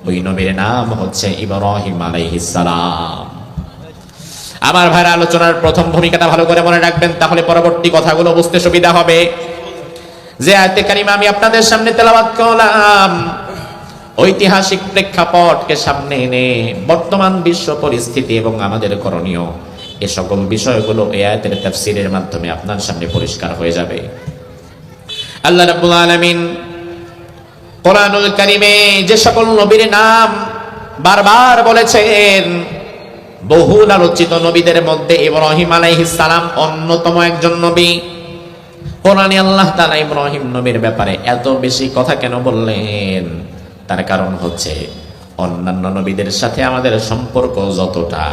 ওই নবীর নাম হচ্ছে ইব্রাহিম আলাইহিস সালাম। আমার ভাইরা, আলোচনার প্রথম ভূমিকাটা ভালো করে মনে রাখবেন, তাহলে পরবর্তী কথাগুলো বুঝতে সুবিধা হবে। যে আয়াতে কারিমা আমি আপনাদের সামনে তেলাওয়াত করলাম, ঐতিহাসিক প্রেক্ষাপটকে সামনে এনে বর্তমান বিশ্ব পরিস্থিতি এবং আমাদের করণীয়, এ সকল বিষয়গুলো এই আয়াতের তাফসীরের মাধ্যমে আপনার সামনে পরিষ্কার হয়ে যাবে। আল্লাহ রাব্বুল আলামিন কোরআনুল কারীমে যে সকল নবীর নাম বারবার বলেছেন, বহুল আলোচিত নবীদের মধ্যে ইব্রাহিম আলাইহিস সালাম অন্যতম একজন নবী। কোরআনে আল্লাহ তাআলা ইব্রাহিম নবীর ব্যাপারে এত বেশি কথা কেন বললেন? তার কারণ হচ্ছে অন্যান্য নবীদের সাথে আমাদের সম্পর্ক যতটা,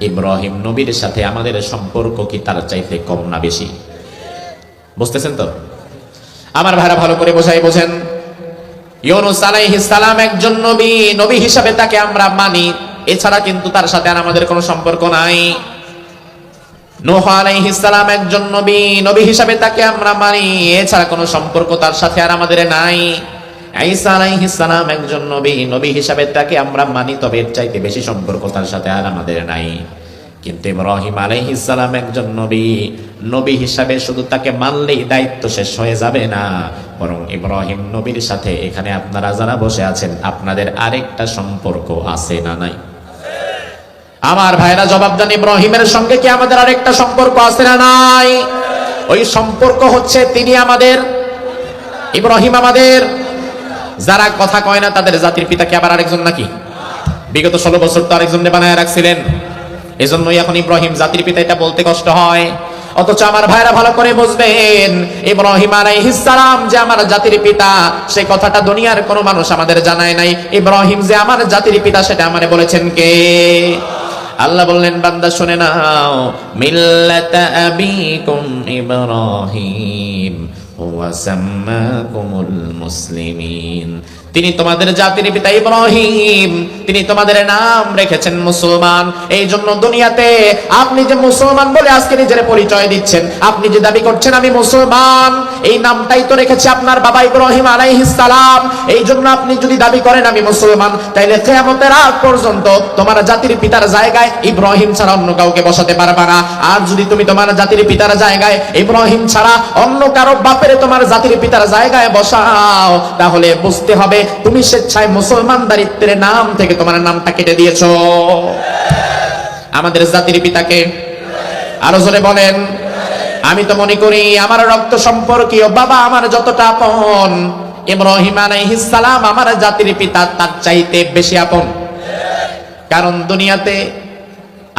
ইব্রাহিম নবীর সাথে আমাদের সম্পর্ক কি তার চাইতে কম না বেশি? বুঝতেছেন তো? আমার ভাইরা, ভালো করে বোঝেন। ইউনূস আলাইহিস সালাম একজন নবী, নবী হিসাবে তাকে আমরা মানি, এছাড়া কিন্তু তার সাথে আর আমাদের কোনো সম্পর্ক নাই। নূহ আলাইহিস সালাম একজন নবী, নবী হিসাবে তাকে আমরা মানি, এছাড়া কোনো সম্পর্ক তার সাথে আর আমাদের নাই। ঈসা আলাইহিস সালাম একজন নবী, নবী হিসাবে তাকে আমরা মানি, তবে এর চাইতে বেশি সম্পর্ক তার সাথে আর আমাদের নাই। কিন্তু ইব্রাহিম আলাইহিস সালাম একজন নবী, নবী হিসাবে শুধু তাকে মানলেই দায়িত্ব শেষ হয়ে যাবে না, বরং ইব্রাহিম নবীর সাথে এখানে আপনারা যারা বসে আছেন, আপনাদের আরেকটা সম্পর্ক আছে না নাই? আমার ভাইরা, জবাব দেন, ইব্রাহিমের সঙ্গে কি আমাদের আরেকটা সম্পর্ক আছে না নাই? ওই সম্পর্ক হচ্ছে তিনি আমাদের, ইব্রাহিম আমাদের। যারা কথা কয় না তাদের জাতির পিতা কি আবার আরেকজন নাকি? বিগত 16 বছর তো আরেকজনকে বানায় রাখছিলেন, এজন্যই এখন ইব্রাহিম জাতির পিতা এটা বলতে কষ্ট হয়। অথচ আমার ভাইরা ভালো করে বুঝবেন, ইব্রাহিম আলাইহিস সালাম যে আমার জাতির পিতা, সেই কথাটা দুনিয়ার কোনো মানুষ আমাদের জানায় নাই। ইব্রাহিম যে আমার জাতির পিতা সেটা আমারে বলেছেন কে? আল্লাহ বললেন, বান্দা শুনে নাও, মিল্লাতা আবিকুম ইব্রাহিম ওয়া সাম্মাকুমুল মুসলিমিন। তিনি তোমাদের জাতির পিতা ইব্রাহিম, তিনি তোমাদের নাম রেখেছেন মুসলমান। এই জন্য দুনিয়াতে আপনি যে মুসলমান বলে আজকে নিজের পরিচয় দিচ্ছেন, আপনি যে দাবি করছেন আমি মুসলমান, এই নামটাই তো রেখেছে আপনার বাবা ইব্রাহিম আলাইহিস সালাম। এই জন্য আপনি যদি দাবি করেন আমি মুসলমান, তাইলে কিয়ামতের আগ পর্যন্ত তোমার জাতির পিতার জায়গায় ইব্রাহিম ছাড়া অন্য কাউকে বসাতে পারবে না। আর যদি তুমি তোমার জাতির পিতার জায়গায় ইব্রাহিম ছাড়া অন্য কারো বাপের তোমার জাতির পিতার জায়গায় বসাও, তাহলে বুঝতে হবে তুমি স্বেচ্ছায় মুসলমান দারিত্বের নাম থেকে তোমার নামটা কেটে দিয়েছো। আমাদের জাতির পিতাকে আরো জোরে বলেন। আমি তো মনে করি আমার রক্ত সম্পর্কীয় বাবা আমার যতটা আপন, ইব্রাহিম আলাইহিস সালাম আমার জাতির পিতা তার চাইতে বেশি আপন। কারণ দুনিয়াতে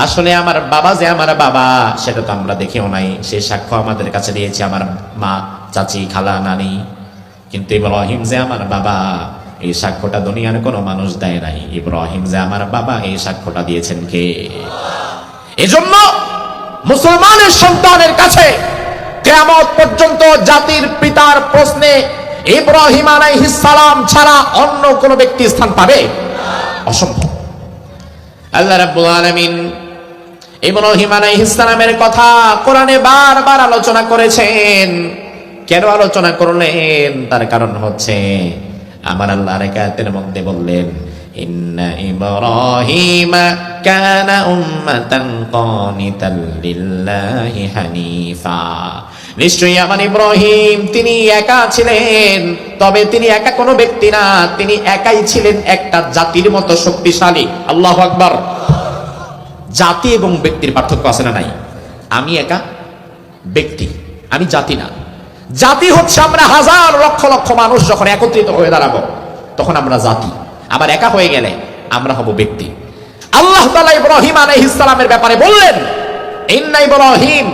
আসলে আমার বাবা যে আমার বাবা সেটা তো আমরা দেখিও নাই, সে সাক্ষ্য আমাদের কাছে দিয়েছে আমার মা, চাচি, খালা, নানি। কিন্তু ইব্রাহিম যে আমার বাবা, এই সাক্ষ্যটা দুনিয়ার কোনো মানুষ দেয় নাই। ইব্রাহিম যে আমার বাবা, এই সাক্ষ্যটা দিয়েছেন কে? এজন্য মুসলমানের সন্তানের কাছে কিয়ামত পর্যন্ত জাতির পিতার প্রশ্নে ইব্রাহিম আলাইহিস সালাম ছাড়া অন্য কোন ব্যক্তি স্থান পাবে? অসম্ভব। আল্লাহ রাব্বুল আলামিন ইব্রাহিম আলাইহিস সালামের কথা কোরআনে বারবার আলোচনা করেছেন। কেন আলোচনা করলেন? তার কারণ হচ্ছে আমার আল্লাহ আয়াতের মধ্যে বললেন, ইন্না ইব্রাহিমা কানা উম্মাতান কানিতান লিল্লাহি হানিফা। নিশ্চয়ই আমার ইব্রাহিম তিনি একা ছিলেন, তবে তিনি একা কোনো ব্যক্তি না, তিনি একাই ছিলেন একটা জাতির মতো শক্তিশালী। আল্লাহু আকবার। জাতি এবং ব্যক্তির পার্থক্য আছে না নাই? আমি একা ব্যক্তি, আমি জাতি না। জাতি হচ্ছে আমরা হাজার লক্ষ লক্ষ মানুষ যখন একত্রিত হয়ে দাঁড়াবো তখন আমরা জাতি। আবার একা হয়ে গেলে আমরা হব ব্যক্তি। আল্লাহ তাআলা ইব্রাহিম আলাইহিস সালামের ব্যাপারে বললেন, ইন্না ইব্রাহিম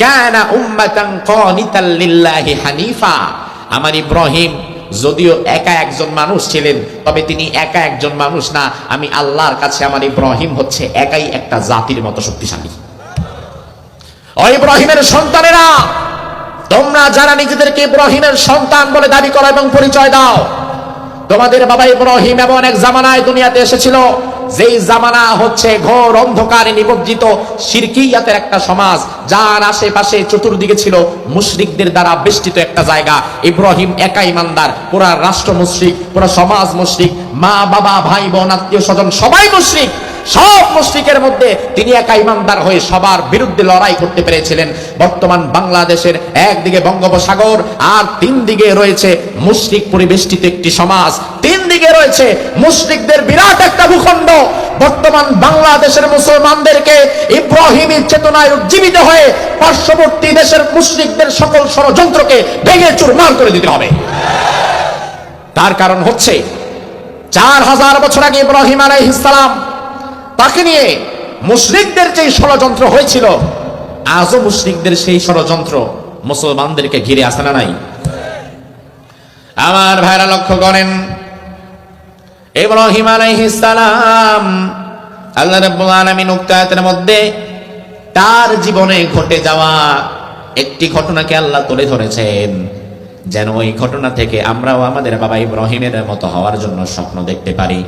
কানা উম্মাতান কানিতান লিল্লাহি হানিফা। আমার ইব্রাহিম যদিও একা একজন মানুষ ছিলেন, তবে তিনি একা একজন মানুষ না, আমি আল্লাহর কাছে আমার ইব্রাহিম হচ্ছে একাই একটা জাতির মতো শক্তিশালী। ও ইব্রাহিমের সন্তানেরা, তোমরা যারা নিজেদেরকে ইব্রাহিমের সন্তান বলে দাবি করো এবং পরিচয় দাও, তোমাদের বাবা ইব্রাহিম এমন এক জামানায় দুনিয়াতে এসেছিল, যেই জামানা হচ্ছে ঘোর অন্ধকারে নিমজ্জিত শিরকিয়াতের একটা সমাজ, যার আশেপাশে চতুর্দিকে ছিল মুশরিকদের দ্বারা বেষ্টিত একটা জায়গা। ইব্রাহিম একা ইমানদার, পুরা রাষ্ট্র মুশরিক, পুরা সমাজ মুশরিক, মা বাবা ভাই বোন আত্মীয় স্বজন সবাই মুশরিক। সব মুশরিকের মধ্যে তিনি একা ইমানদার হয়ে সবার বিরুদ্ধে লড়াই করতে পেরেছিলেন। বর্তমান বাংলাদেশের একদিকে বঙ্গোপসাগর, আর তিন দিকে রয়েছে মুশরিক পরিবেষ্টিত একটি সমাজ, তিন দিকে রয়েছে মুশরিকদের বিরাট একটা ভূখণ্ড। বর্তমান বাংলাদেশের মুসলমানদেরকে ইব্রাহিমী চেতনায় উজ্জীবিত হয়ে পার্শ্ববর্তী দেশের মুশরিকদের সকল ষড়যন্ত্রকে ভেঙে চুরমার করে দিতে হবে। তার কারণ হচ্ছে 4000 বছর আগে ইব্রাহিম আলাইহিস সালাম তাকে নিয়ে মুশরিকদের যে ষড়যন্ত্র হয়েছিল, আজও মুশরিকদের সেই ষড়যন্ত্র মুসলমানদেরকে ঘিরে আসে না নাই? আমার ভাইরা লক্ষ্য করেন, ইব্রাহিম আলাইহিস সালাম আল্লাহ রাব্বুল আলামিন উক্ত আয়াতের মধ্যে তার জীবনে ঘটে যাওয়া একটি ঘটনাকে আল্লাহ তুলে ধরেছেন, যেন ওই ঘটনা থেকে আমরাও আমাদের বাবা ইব্রাহিমের মতো হওয়ার জন্য স্বপ্ন দেখতে পারি।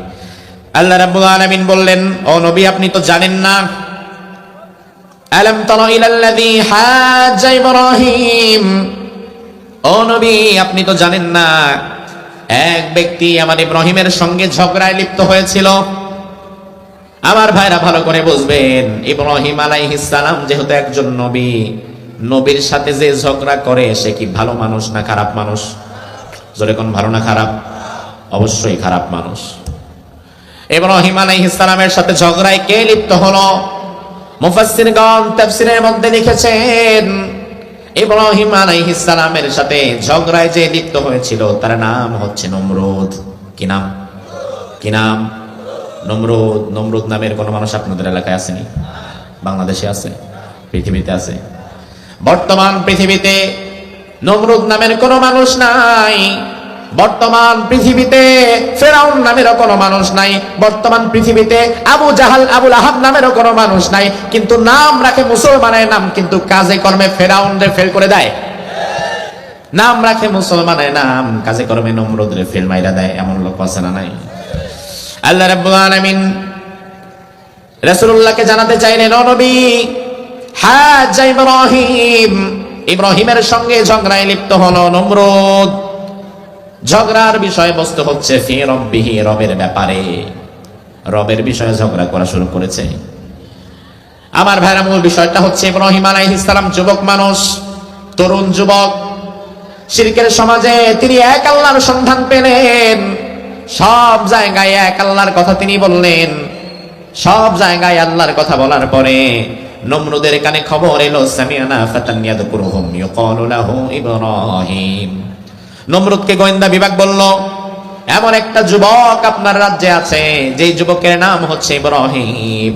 আল্লাহ রাব্বুল আলামিন বললেন, ও নবী আপনি তো জানেন না, আলাম তারা ইলাল্লাযী হাজ্জা ইব্রাহিম, ও নবী আপনি তো জানেন না, এক ব্যক্তি আমার ইব্রাহিমের সঙ্গে ঝগড়ায় লিপ্ত হয়েছিল। আমার ভাইরা ভালো করে বুঝবেন, ইব্রাহিম আলাইহিস সালাম যেহেতু একজন নবী, নবীর সাথে যে ঝগড়া করে সে কি ভালো মানুষ না খারাপ মানুষ? জোরে কোন, ভালো না খারাপ? অবশ্যই খারাপ মানুষ। ইব্রাহিম আলাইহিস সালামের সাথে ঝগড়ায় কে লিপ্ত হলো? মুফাসসিরগণ তাফসীরের মধ্যে লিখেছেন, ইব্রাহিম আলাইহিস সালামের সাথে ঝগড়ায় যে লিপ্ত হয়েছিল তার নাম হচ্ছে নমরুদ। কি নাম? কি নাম? নমরুদ। নমরুদ নামের কোন মানুষ আপনাদের এলাকায় আসেনি? বাংলাদেশে আছে? পৃথিবীতে আছে? বর্তমান পৃথিবীতে নমরুদ নামের কোন মানুষ নাই। বর্তমান পৃথিবীতে ফেরাউন নামেরও কোনো মানুষ নাই। বর্তমান পৃথিবীতে আবু জাহাল, আবুল আহাব নামেরও কোনো মানুষ নাই। কিন্তু নাম রাখে মুসলমানের নাম, কিন্তু কাজে কর্মে ফেরাউনরে ফেল করে দেয়। নাম রাখে মুসলমানের নাম, কাজে কর্মে নমরুদরে ফেল মাইরা দেয়। এমন লোক আছে না নাই? আল্লাহ রাব্বুল আলামিন রাসূলুল্লাহকে জানাতে চাইলেন, ও নবী, হাজ্জা ইব্রাহিম, ইব্রাহিমের সঙ্গে ঝগড়ায় লিপ্ত হলো নমরুদ। ঝগড়ার বিষয়বস্তু হচ্ছে ফি রব্বিহি, রবের ব্যাপারে, রবের বিষয়ে ঝগড়া করা শুরু করেছে। আমার ভাইরা, মূল বিষয়টা হচ্ছে ইব্রাহিম আলাইহিস সালাম যুবক মানুষ, তরুণ যুবক। শিরকের সমাজে তিনি এক আল্লাহর সন্ধান পেলেন, সব জায়গায় এক আল্লাহর কথা তিনি বললেন। সব জায়গায় আল্লাহর কথা বলার পরে নমরুদের কানে খবর এলো, সামিআনা ফাতান ইয়াযকুরুহুম ইউকালু লাহু ইব্রাহিম। নমরুদকে গোয়েন্দা বিভাগ বলল, এমন একটা যুবক আপনার রাজ্যে আছে, যেই যুবকের নাম হচ্ছে ইব্রাহিম।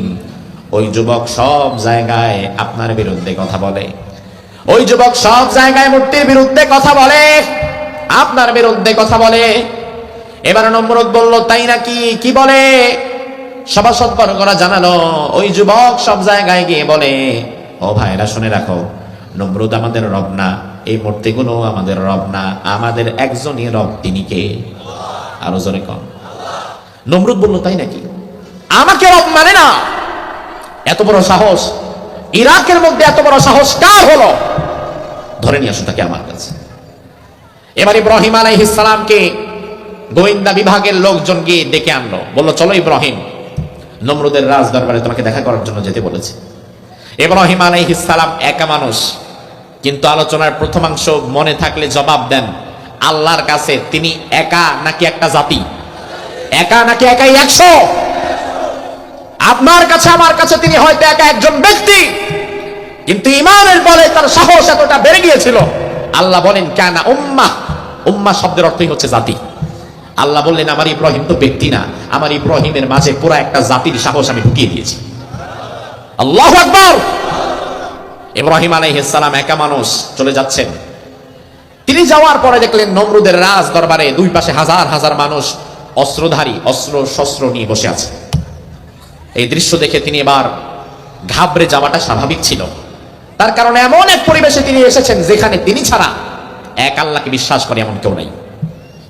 ওই যুবক সব জায়গায় আপনার বিরুদ্ধে কথা বলে, ওই যুবক সব জায়গায় মূর্তির বিরুদ্ধে কথা বলে, আপনার বিরুদ্ধে কথা বলে। এবার নমরুদ বলল, তাই নাকি? কি বলে? সভাসদবর্গরা জানালো, ওই যুবক সব জায়গায় গিয়ে বলে, ও ভাইরা শুনে রাখো, নমরুদ আমাদের রব না, এই মূর্তিগুলো আমাদের রব না, আমাদের একজনই রব। তিনি কে? আরো জোরে কন। নমরুদ বলল, তাই নাকি? আমাকে রব মানে না? এত বড় সাহস! ইরাকের মধ্যে এত বড় সাহস কার হলো? ধরে নিয়ে আসো তাকে আমার কাছে। এবার ইব্রাহিম আলাইহিস সালামকে গোয়েন্দা বিভাগের লোকজন গিয়ে ডেকে আনলো, বললো, চলো ইব্রাহিম, নমরুদের রাজ দরবারে তোমাকে দেখা করার জন্য যেতে বলেছে। ইব্রাহিম আলাইহিস সালাম একা মানুষ, কিন্তু আলোচনার প্রথমাংশ মনে থাকলে জবাব দেন, আল্লাহর কাছে তিনি একা নাকি একটা জাতি? একা নাকি একাই 100? আপনার কাছে আমার কাছে তিনি হয়তো একা একজন ব্যক্তি, কিন্তু ইমানের বলে তার সাহস এতটা বেড়ে গিয়েছিল। আল্লাহ বলেন, কানা উম্মাহ। উম্মাহ শব্দের অর্থই হচ্ছে জাতি। আল্লাহ বললেন, আমার ইব্রাহিম তো ব্যক্তি না, আমার ইব্রাহিমের মাঝে পুরো একটা জাতির সাহস আমি ঢুকিয়ে দিয়েছি। আল্লাহু আকবার। ইব্রাহিম আলাইহিস সালাম একা মানুষ চলে যাচ্ছেন। তিনি যাওয়ার পরে দেখলেন নমরুদের রাজ দরবারে দুই পাশে হাজার হাজার মানুষ অস্ত্রধারী, অস্ত্র শস্ত্র নিয়ে বসে আছে। এই দৃশ্য দেখে তিনি এবার ঘাবড়ে যাওয়াটা স্বাভাবিক ছিল। তার কারণ এমন এক পরিবেশে তিনি এসেছেন যেখানে তিনি ছাড়া এক আল্লাহকে বিশ্বাস করে এমন কেউ নাই,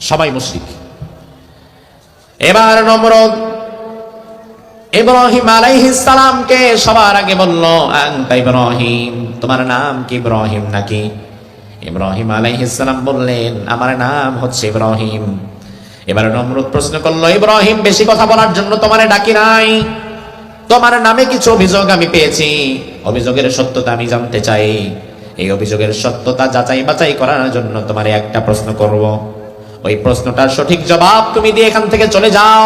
সবাই মুশরিক। এবার নমরুদ ইব্রাহিম আলাইহিস সালামকে সবার আগে বলল, আনতা ইব্রাহিম, তোমার নাম কি ইব্রাহিম নাকি? ইব্রাহিম আলাইহিস সালাম বললেন, আমার নাম হচ্ছে ইব্রাহিম। এবার নমরুদ প্রশ্ন করলো, ইব্রাহিম, বেশি কথা বলার জন্য তোমারে ডাকি নাই, তোমার নামে কিছু অভিযোগ আমি পেয়েছি, অভিযোগের সত্যতা আমি জানতে চাই। এই অভিযোগের সত্যতা যাচাই বাছাই করার জন্য তোমারে একটা প্রশ্ন করব, ওই প্রশ্নটার সঠিক জবাব তুমি দিয়ে এখান থেকে চলে যাও।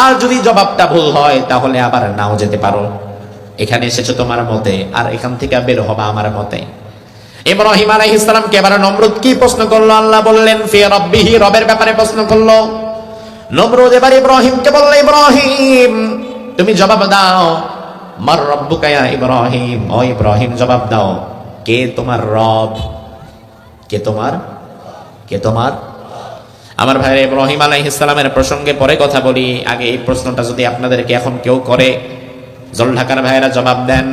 আর যদি জবাবটা ভুল হয় তাহলে আবার নাও যেতে পারো। এখানে এসেছো তোমার মতে, আর এখান থেকে বের হবা আমার মতে। ইব্রাহিম আলাইহিস সালামকে এবার নমরুদ কি প্রশ্ন করলো? আল্লাহ বললেন, ফি রাব্বিহি, রবের ব্যাপারে প্রশ্ন করলো। নমরুদ এবার ইব্রাহিমকে বলল, ইব্রাহিম, তুমি জবাব দাও, মার রব্বুকা ইয়া ইব্রাহিম, ও ইব্রাহিম জবাব দাও, কে তোমার রব? কে তোমার? আমার ভাই, ইব্রাহিম আলাইহিস সালামের প্রসঙ্গে পরে কথা বলি, আগে এই প্রশ্নটা যদি আপনাদেরকে এখন কেউ করে, জলঢাকার ভাইয়েরা জবাব দেন,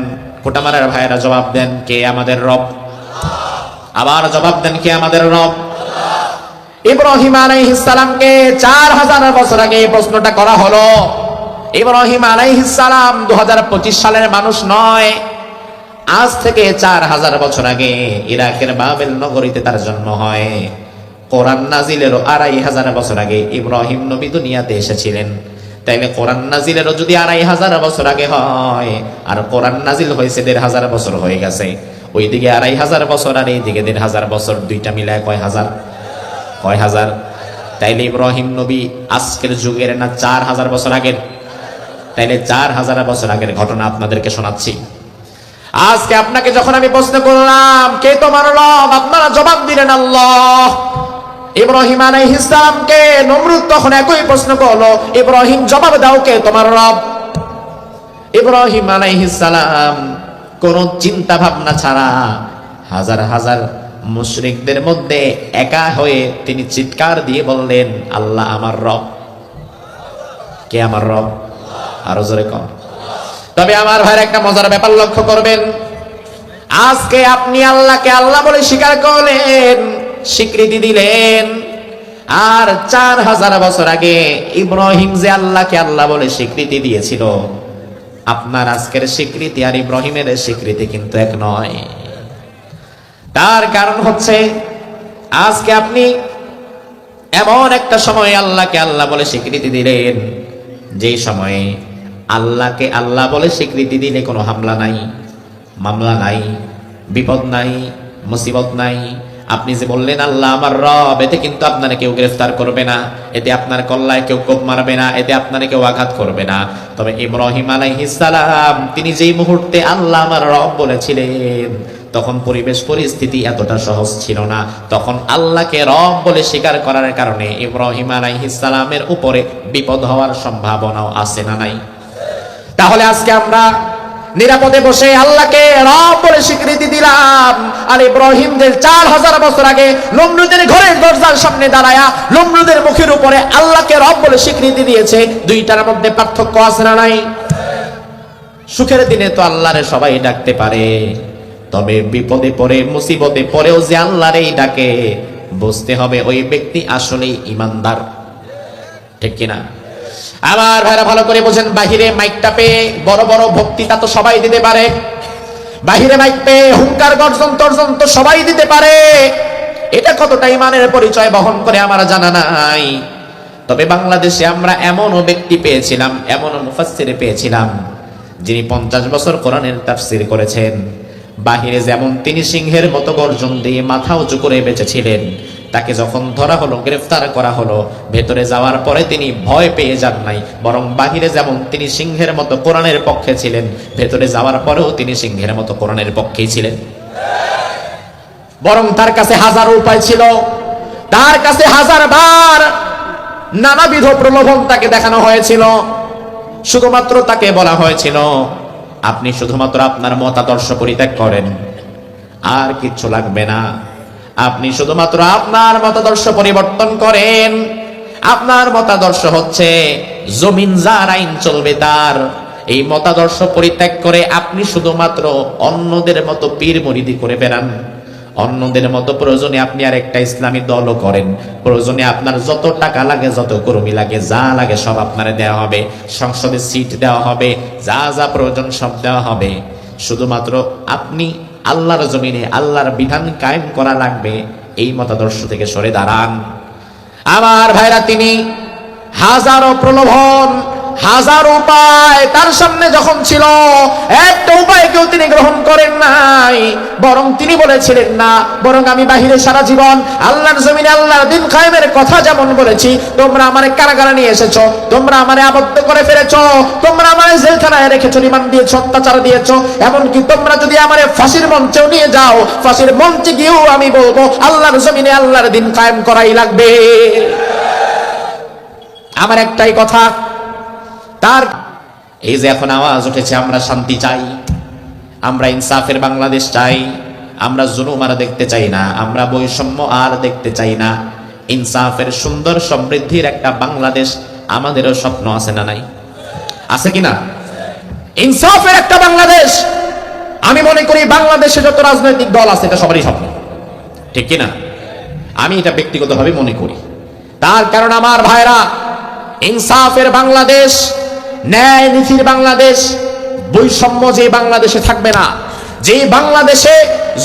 কোটামারার ভাইয়েরা জবাব দেন, কে আমাদের রব? আবার জবাব দেন, কে আমাদের রব? ইব্রাহিম আলাইহিস সালামকে 4000 বছর আগে এই প্রশ্নটা করা হলো। ইব্রাহিম আলাইহিস সালাম 2025 সালের মানুষ নয়, আজ থেকে 4000 বছর আগে ইরাকের বাবেল নগরীতে তার জন্ম হয়। কোরআন নাজিলেরও 2500 বছর আগে ইব্রাহিম নবী দুনিয়াতে এসেছিলেন। তাইলে কোরআন নাজিলেরও যদি 2500 বছর আগে হয়, আর কোরআন নাজিল হয়েছে 1500 বছর হয়ে গেছে, ওইদিকে 2500 বছর আর এইদিকে 1500 বছর, দুইটা মিলায় কয় হাজার? তাইলে ইব্রাহিম নবী আজকের যুগের না 4000 বছর আগের? তাইলে 4000 বছর আগের ঘটনা আপনাদেরকে শোনাচ্ছি। আজকে আপনাকে যখন আমি প্রশ্ন করলাম, কে তোমার রব, আপনারা জবাব দিলেন আল্লাহ। ইব্রাহিম আলাইহিস সালামকে নমরুদ তখন একই প্রশ্ন করলো, ইব্রাহিম জবাব দাও, কে তোমার রব? ইব্রাহিম আলাইহিস সালাম কোন চিন্তা ভাবনা ছাড়া হাজার হাজার মুশরিকদের মধ্যে একা হয়ে তিনি চিৎকার দিয়ে বললেন, আল্লাহ আমার রব। কে আমার রব? আরো জোরে কর। তবে আমার ভাইয়ের একটা মজার ব্যাপার লক্ষ্য করবেন, আজকে আপনি আল্লাহকে আল্লাহ বলে স্বীকার করলেন, স্বীকৃতি দিলেন, আর 4000 বছর আগে ইব্রাহিম যে আল্লাহকে আল্লাহ বলে স্বীকৃতি দিয়েছিল, আপনার আজকের স্বীকৃতি আর ইব্রাহিমের স্বীকৃতি কিন্তু এক নয়। তার কারণ হচ্ছে, আজকে আপনি এমন একটা সময়ে আল্লাহকে আল্লাহ বলে স্বীকৃতি দিলেন, যেই সময়ে আল্লাহকে আল্লাহ বলে স্বীকৃতি দিলে কোনো হামলা নাই, মামলা নাই, বিপদ নাই, মুসিবত নাই। আপনি যে বললেন আল্লাহ আমার রব, এতে কিন্তু আপনারা কেউ গ্রেফতার করবে না, এতে আপনার কল্লায় কেউ কোপ মারবে না, এতে আপনারা কেউ আঘাত করবে না। তবে ইব্রাহিম আলাইহিস সালাম তিনি যেই মুহূর্তে আল্লাহ আমার রব বলেছিলেন, তখন পরিবেশ পরিস্থিতি এতটা সহজ ছিল না। তখন আল্লাহকে রব বলে স্বীকার করার কারণে ইব্রাহিম আলাইহিস সালামের উপরে বিপদ হওয়ার সম্ভাবনাও আছে না নাই? তাহলে আজকে আমরা নিরাপদে বসে আল্লাহকে রব বলে স্বীকৃতি দিলাম, আর ইব্রাহিম যে 4000 বছর আগে নমরুদের ঘরের দরজার সামনে দাঁড়ায়া নমরুদের মুখের উপরে আল্লাহকে রব বলে স্বীকৃতি দিয়েছে, দুইটার মধ্যে পার্থক্য আছে না নাই? সুখের দিনে তো আল্লাহরে সবাই ডাকতে পারে, তবে বিপদে পড়ে মুসিবতে পড়েও যে আল্লাহরেই ডাকে, বুঝতে হবে ওই ব্যক্তি আসলেই ঈমানদার। ঠিক কিনা? আমার ভাইরা ভালো করে বোঝেন, বাহিরে মাইকটা পেয়ে বড় বড় বক্তৃতা তো সবাই দিতে পারে, বাহিরে মাইক পেয়ে হুঙ্কার গর্জন তর্জন তো সবাই দিতে পারে, এটা কতটা ঈমানের পরিচয় বহন করে আমার জানা নাই। তবে বাংলাদেশে আমরা এমনও ব্যক্তি পেয়েছিলাম, এমনও মুফাসসির পেয়েছিলাম, যিনি 50 বছর কোরআনের তাফসীর করেছেন। বাহিরে যেমন তিনি সিংহের মতো গর্জন দিয়ে মাথা উঁচু করে বেঁচেছিলেন, তাকে যখন ধরা হলো, গ্রেফতার করা হলো, ভেতরে যাওয়ার পরে তিনি ভয় পেয়ে যান নাই, বরং বাহিরে যেমন তিনি সিংহের মতো কোরআনের পক্ষে ছিলেন, ভেতরে যাওয়ার পরেও তিনি সিংহের মতো কোরআনের পক্ষেই ছিলেন। বরং তার কাছে হাজারো উপায় ছিল, তার কাছে হাজারবার নানাবিধ প্রলোভন তাকে দেখানো হয়েছিল। শুধুমাত্র তাকে বলা হয়েছিল, আপনি শুধুমাত্র আপনার মতাদর্শ পরিত্যাগ করেন, আর কিচ্ছু লাগবে না। আপনি শুধুমাত্র আপনার মতাদর্শ পরিবর্তন করেন। আপনার মতাদর্শ হচ্ছে জমিন যার আইন চলবে তার। এই মতাদর্শ পরিত্যাগ করে আপনি শুধুমাত্র অন্যদের মতো পীর মুরিদি করে বেড়ান, অন্যদের মতো প্রয়োজনে আপনি আর একটা ইসলামী দলও করেন, প্রয়োজনে আপনার যত টাকা লাগে, যত কর্মী লাগে, যা লাগে সব আপনারে দেওয়া হবে, সংসদে সিট দেওয়া হবে, যা যা প্রয়োজন সব দেওয়া হবে। শুধুমাত্র আপনি আল্লাহর জমিনে আল্লাহর বিধান কায়েম করা লাগবে, এই মতাদর্শ থেকে সরে দাঁড়ান। আমার ভাইরা, তিনি হাজারো প্রলোভন, হাজার উপায় তার সামনে যখন ছিল, একটা উপায়কেও তিনি গ্রহণ করেন নাই, বরং তিনি বলেছিলেন না, বরং আমি বাহিরে সারা জীবন আল্লাহর জমিনে আল্লাহর দিন কায়েমের কথা যেমন বলেছি, তোমরা আমারে কারাগারে নিয়ে এসেছো, তোমরা আমারে আবদ্ধ করে ফেলেছো, তোমরা আমারে জেলখানায় রেখেছো, রিমান্ড দিয়েছো, অত্যাচার দিয়েছো, এমনকি তোমরা যদি আমারে ফাঁসির মঞ্চেও নিয়ে যাও, ফাঁসির মঞ্চে গিয়েও আমি বলবো আল্লাহর জমিনে আল্লাহর দিন কায়েম করাই লাগবে। আমার একটাই কথা, তার এই যে এখন আওয়াজ উঠেছে, আমরা শান্তি চাই, আমরা ইনসাফের বাংলাদেশ চাই, আমরা জুলুম আর দেখতে চাই না, আমরা বৈষম্য আর দেখতে চাই না, ইনসাফের সুন্দর সমৃদ্ধির একটা বাংলাদেশ আমাদেরও স্বপ্ন আছে না নাই? আছে কিনা? ইনসাফের একটা বাংলাদেশ, আমি মনে করি বাংলাদেশে যত রাজনৈতিক দল আছে এটা সবারই স্বপ্ন, ঠিক কিনা? আমি এটা ব্যক্তিগতভাবে মনে করি। তার কারণ আমার ভাইরা, ইনসাফের বাংলাদেশ, ন্যায় নীতির বাংলাদেশ, বৈষম্য যে বাংলাদেশে থাকবে না, যে বাংলাদেশে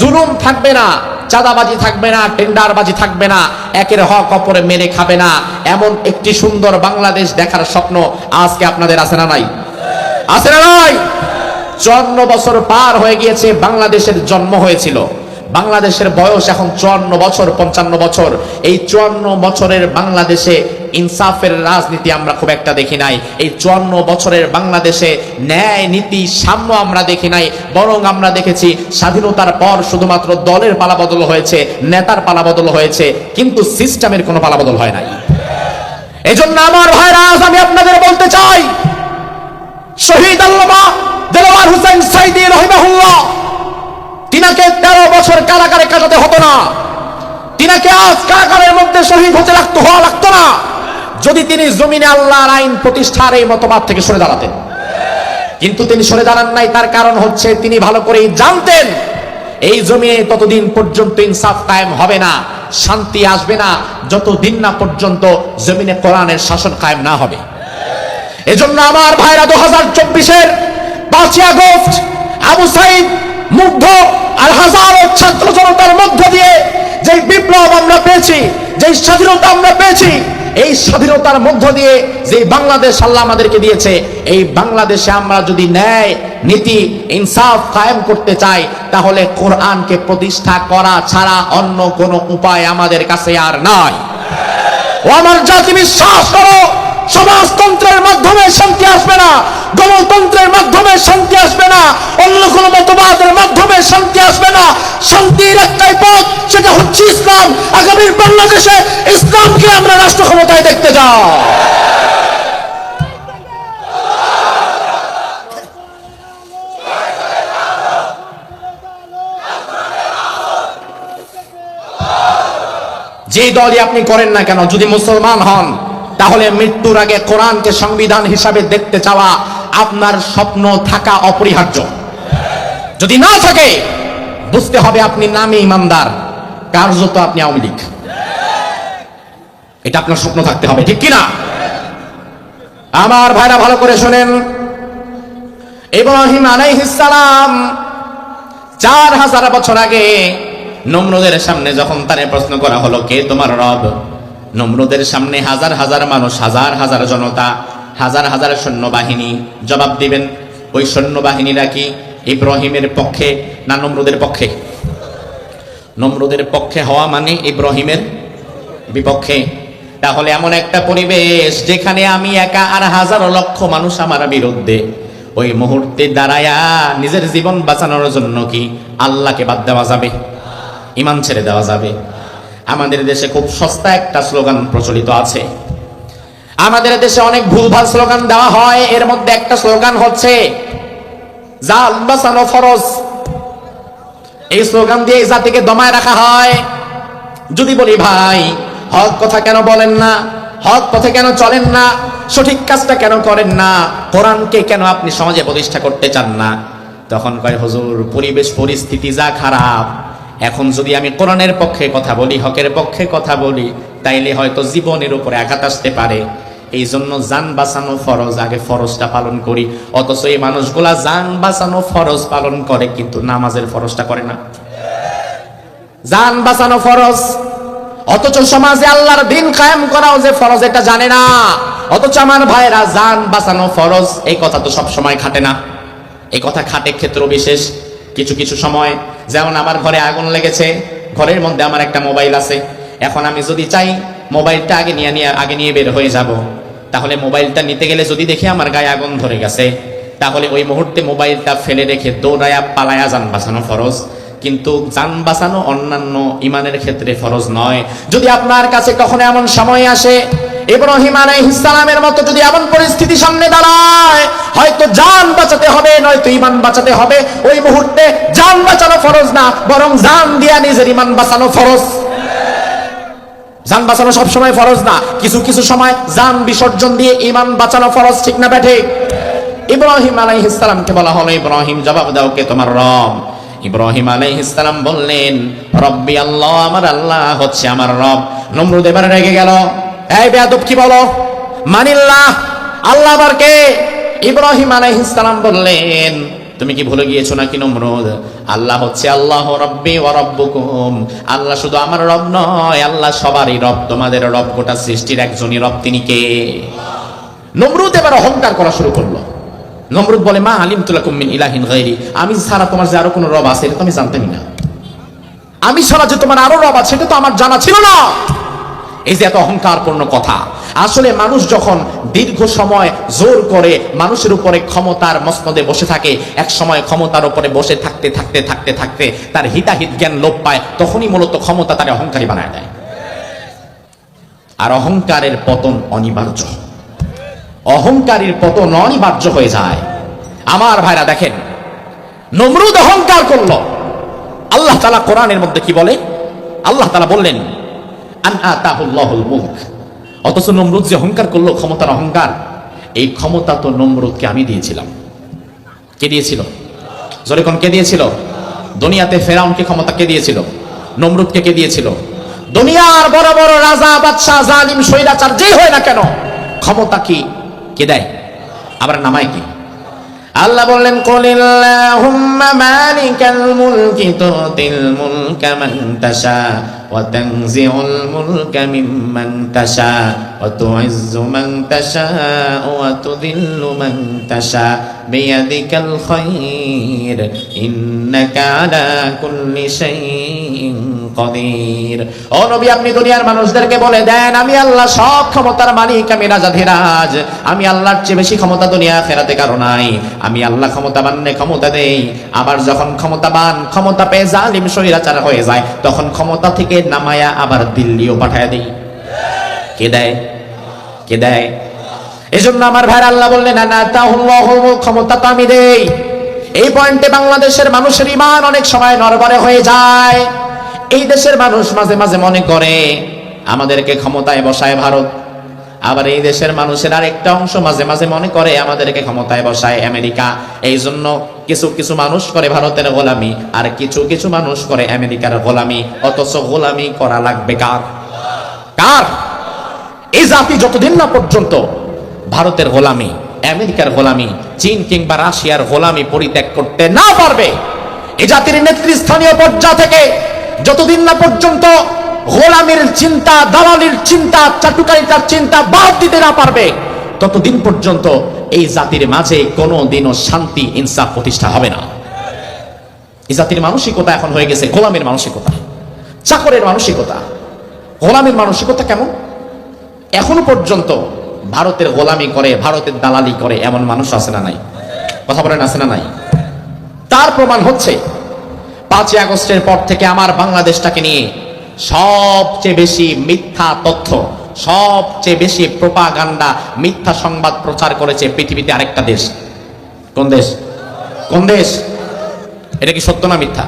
জুলুম থাকবে না, চাঁদাবাজি থাকবে না, টেন্ডারবাজি থাকবে না, একের হক অপরে মেরে খাবে না, এমন একটি সুন্দর বাংলাদেশ দেখার স্বপ্ন আজকে আপনাদের আছে না নাই? আছে না নাই? 54 বছর পার হয়ে গিয়েছে, বাংলাদেশের জন্ম হয়েছিল, বাংলাদেশের বয়স এখন 54 বছর, 55 বছর। এই 54 বছরের বাংলাদেশে ইনসাফের রাজনীতি আমরা খুব একটা দেখি নাই। এই 54 বছরের বাংলাদেশে ন্যায় নীতি সাম্য আমরা দেখি নাই, বরং আমরা দেখেছি স্বাধীনতার পর শুধুমাত্র দলের পালাবদল হয়েছে, নেতার পালাবদল হয়েছে, কিন্তু সিস্টেমের কোনো পালাবদল হয় নাই। এজন্য আমার ভাইরা, আজ আমি আপনাদের বলতে চাই, শহীদ আল্লামা দেলোয়ার হোসেন সাঈদী রাহিমাহুল্লাহ, তিনাকে 13 বছর কারাগারে কাটাতে হতো না, তিনাকে আজ কারাগারের মধ্যে শহীদ হতে হওয়া লাগতো না, যদি তিনি জমিনে আল্লাহর আইন প্রতিষ্ঠার এই মতবাদ থেকে সরে দাঁড়াতেন। কিন্তু তিনি সরে দাঁড়ান নাই, তার কারণ হচ্ছে তিনি ভালো করেই জানতেন এই জমিনে ততদিন পর্যন্ত ইনসাফ কায়েম হবে না, শান্তি আসবে না, যতদিন না পর্যন্ত জমিনে কোরআনের শাসন কায়েম না হবে। এজন্য আমার ভাইরা, 2024-এর 5ই আগস্ট আবু সাইদ মুগ্ধ আর হাজারো ছাত্র জনতার মধ্য দিয়ে যে বিপ্লব আমরা পেয়েছি, যে স্বাধীনতা আমরা পেয়েছি, এই স্বাধীনতার মধ্য দিয়ে যে বাংলাদেশ আল্লাহ আমাদেরকে দিয়েছে, এই বাংলাদেশে আমরা যদি ন্যায় নীতি ইনসাফ কায়েম করতে চাই, তাহলে কোরআনকে প্রতিষ্ঠা করা ছাড়া অন্য কোনো উপায় আমাদের কাছে আর নাই। ও আমার জাতি, বিশ্বাস করো, সমাজতন্ত্রের মাধ্যমে শান্তি আসবে না, গণতন্ত্রের মাধ্যমে শান্তি আসবে না, অন্য কোনো মতবাদের মাধ্যমে শান্তি আসবে না। শান্তির একটাই পথ, সেটা হচ্ছে ইসলাম। আগামীর বাংলাদেশে ইসলামকে আমরা রাষ্ট্র ক্ষমতায় দেখতে যাই। যে দলই আপনি করেন না কেন, যদি মুসলমান হন, তাহলে মৃত্যুর আগে কোরআনকে সংবিধান হিসাবে দেখতে চাওয়া আপনার স্বপ্ন থাকা অপরিহার্য। যদি না থাকে, বুঝতে হবে আপনি নামে ইমানদার, কার্যত আপনি আওয়ামী লীগ। এটা আপনার স্বপ্ন থাকতে হবে, ঠিক কিনা? আমার ভাইরা, ভালো করে শোনেন, ইব্রাহিম আলাইহিস সালাম 4000 বছর আগে নমরুদের সামনে যখন তারে প্রশ্ন করা হলো, কে তোমার রব? নমরুদের সামনে হাজার হাজার মানুষ, হাজার হাজার জনতা, হাজার হাজার সৈন্যবাহিনী জবাব দিবেন। ওই সৈন্যবাহিনীরা কি ইব্রাহিমের পক্ষে না নমরুদের পক্ষে? নমরুদের পক্ষে হওয়া মানে ইব্রাহিমের বিপক্ষে। তাহলে এমন একটা পরিবেশ যেখানে আমি একা আর হাজারো লক্ষ মানুষ আমার বিরুদ্ধে, ওই মুহূর্তে দাঁড়ায়া নিজের জীবন বাঁচানোর জন্য কি আল্লাহকে বাদ দেওয়া যাবে? ঈমান ছেড়ে দেওয়া যাবে? আমাদের দেশে খুব সস্তা একটা স্লোগান প্রচলিত আছে, আমাদের দেশে অনেক ভুলভাল স্লোগান দেওয়া হয়, এর মধ্যে একটা স্লোগান হচ্ছে জাল বাঁচানো ফরজ। এই স্লোগান দিয়ে এই জাতিকে দমায় রাখা হয়। যদি বলি, ভাই হক কথা কেন বলেন না, হক পথে কেন চলেন না, সঠিক কাজটা কেন করেন না, কোরআনকে কেন আপনি সমাজে প্রতিষ্ঠা করতে চান না, তখন কয় হুজুর পরিবেশ পরিস্থিতি যা খারাপ, এখন যদি আমি কোরআনের পক্ষে কথা বলি, হকের পক্ষে কথা বলি, তাইলে হয়তো জীবনের উপরে আঘাত আসতে পারে। এই জন্য জান বাঁচানো ফরজ, আগে ফরজটা পালন করি। অথচ এই মানুষগুলা জান বাঁচানো ফরজ পালন করে, কিন্তু নামাজের ফরজটা করে না। জান বাঁচানো ফরজ, অথচ সমাজে আল্লাহর দিন কায়েম করাও যে ফরজ এটা জানে না। অথচ আমার ভাইরা জান বাঁচানো ফরজ এই কথা তো সব সময় খাটে না। এই কথা খাটে ক্ষেত্র বিশেষ, কিছু কিছু সময়। যেমন আমার ঘরে আগুন লেগেছে, ঘরের মধ্যে আমার একটা মোবাইল আছে। এখন আমি যদি চাই মোবাইলটা আগে নিয়ে বের হয়ে যাব, তাহলে মোবাইলটা নিতে গেলে যদি দেখি আমার গায়ে আগুন ধরে গেছে, তাহলে ওই মুহূর্তে মোবাইলটা ফেলে রেখে দৌড়ায়া পালায়া জান বাঁচানো ফরজ। কিন্তু জান বাঁচানো অন্যান্য ইমানের ক্ষেত্রে ফরজ নয়। যদি আপনার কাছে কখনো এমন সময় আসে, ইব্রাহিম আলাইহিস সালামের মতো যদি এমন পরিস্থিতি সামনে দাঁড়ায়, হয়তো জান বাঁচাতে হবে, নয়তো ঈমান বাঁচাতে হবে, ওই মুহূর্তে জান বাঁচানো ফরজ না, বরং জান দিয়া নিজের ঈমান বাঁচানো ফরজ। জান বাঁচানো সব সময় ফরজ না, কিছু কিছু সময় জান বিসর্জন দিয়ে ঈমান বাঁচানো ফরজ। ঠিক না বেঠিক? ইব্রাহিম আলাইহিস সালামকে বলা হলো, ইব্রাহিম জবাব দাও, কে তোমার রব? ইব্রাহিম আলাইহিস সালাম বললেন, রব্বি আল্লাহ, আমার আল্লাহ হচ্ছে আমার রব। নমরুদ এবারে রেগে গেল, এই বেয়াদব কি বলো, মানিল্লাহ, আল্লাহ আবার কে? ইব্রাহিম আলাইহিস সালাম বললেন, তুমি কি ভুলে গিয়েছো নাকি নমরুদ? আল্লাহ হচ্ছে আল্লাহ রব্বি ওয়া রব্বুকুম, আল্লাহ শুধু আমার রব নয়, আল্লাহ সবারই রব, তোমাদের রব, গোটা সৃষ্টির একজনই রব, তিনি কে? নমরুদ এবার অহংকার করা শুরু করলো। নমরুদ বলে, মা আলিমতু লাকুম মিন ইলাহিন গায়রি, আমি ছাড়া তোমার যে আরো কোনো রব আছে এটা তো আমি জানতামই না। আমি ছাড়া যে তোমার আরো রব আছে এটা তো আমার জানা ছিল না। এই যে এত অহংকারপূর্ণ কথা। আসলে মানুষ যখন দীর্ঘ সময় জোর করে মানুষের উপরে ক্ষমতার মসনদে বসে থাকে, এক সময় ক্ষমতার উপরে বসে থাকতে থাকতে থাকতে থাকতে তার হিতাহিত জ্ঞান লোপ পায়, তখনই মূলত ক্ষমতা তার অহংকারী বানায় দেয়। আর অহংকারের পতন অনিবার্য, অহংকারীর পতন অনিবার্য হয়ে যায়। আমার ভাইরা দেখেন, নমরুদ অহংকার করলো, আল্লাহ তাআলা কোরআনের মধ্যে কি বলে? আল্লাহ তাআলা বললেন, আন আতাহুল্লাহুল মুলক। অথচ নমরুদ যে অহংকার করলো, ক্ষমতার অহংকার, এই ক্ষমতা তো নমরুদকে আমি দিয়েছিলাম। কে দিয়েছিল? জোরে কোন, কে দিয়েছিল? দুনিয়াতে ফেরাউনকে ক্ষমতা কে দিয়েছিল? নমরুদকে কে দিয়েছিল? দুনিয়ার বড় বড় রাজা, বাদশা, জালিম, স্বৈরাচার যেই হয় না কেন, ক্ষমতা কি কে দেয়? আবার নামায় কি? আল্লাহ বললেন, কুলিল্লাহুম্মা মালিকাল মুলকি তুতিল মুলকা মান তাশা ওয়া তানজিউল মুলকা মিম্মান তাশা ওয়া তুইজ্জু মান তাশা ওয়া তুযিল্লু মান তাশা বিয়াদিকাল খায়র ইন্নাকা আলা কুল্লি শাইইন কাদির। ও নবী, আপনি দুনিয়ার মানুষদেরকে বলে দেন, আমি আল্লাহ সব ক্ষমতার মালিক, আমি রাজাধিরাজ, আমি আল্লাহর চেয়ে বেশি ক্ষমতা দুনিয়া আখিরাতে কারো নাই। আমি আল্লাহ ক্ষমতাবানকে ক্ষমতা দেই, আবার যখন ক্ষমতাবান ক্ষমতা পেয়ে জালিম স্বৈরাচার হয়ে যায়, তখন ক্ষমতা থেকে নামায়া আবার দিল্লিও পাঠায় দেই। কে দেয়? কে দেয়? এজন্য আমার ভাই আল্লাহ বললেন, ক্ষমতা তো আমি দেই। এই পয়েন্টে বাংলাদেশের মানুষের ঈমান অনেক সময় নড়বড়ে হয়ে যায়। এই দেশের মানুষ মাঝে মাঝে মনে করে আমাদেরকে ক্ষমতায় বসায় ভারত, আবার এই দেশের মানুষের আরেকটা অংশ মাঝে মাঝে মনে করে আমাদেরকে ক্ষমতায় বসায় আমেরিকা। এই জন্য কিছু কিছু মানুষ করে ভারতের গোলামি, আর কিছু কিছু মানুষ করে আমেরিকার গোলামি। অথচ গোলামি করা লাগবে কার? কার? এই জাতি যতদিন না পর্যন্ত ভারতের গোলামি, আমেরিকার গোলামি, চীন কিংবা রাশিয়ার গোলামি পরিত্যাগ করতে না পারবে, এই জাতির নেতৃস্থানীয় পর্যায় থেকে যতদিন না পর্যন্ত গোলামির চিন্তা, দালালির চিন্তা, চাটুকারিতার চিন্তা বাদ দিতে না পারবে, ততদিন পর্যন্ত এই জাতির মাঝে কোনোদিনও শান্তি, ইনসাফ প্রতিষ্ঠা হবে না। এই জাতির মানসিকতা এখন হয়ে গেছে গোলামের মানসিকতা, চাকরের মানসিকতা। গোলামের মানসিকতা কেমন? এখনো পর্যন্ত ভারতের গোলামি করে, ভারতের দালালি করে এমন মানুষ আছে না নাই? কথা বলেন, আছে না নাই? তার প্রমাণ হচ্ছে 5ই আগস্টের পর থেকে আমার বাংলাদেশটাকে নিয়ে সবচেয়ে বেশি মিথ্যা তথ্য, সবচেয়ে বেশি প্রোপাগান্ডা, মিথ্যা সংবাদ প্রচার করেছে পৃথিবীতে আরেকটা দেশ। কোন দেশ? কোন দেশ? এটা কি সত্য না মিথ্যা?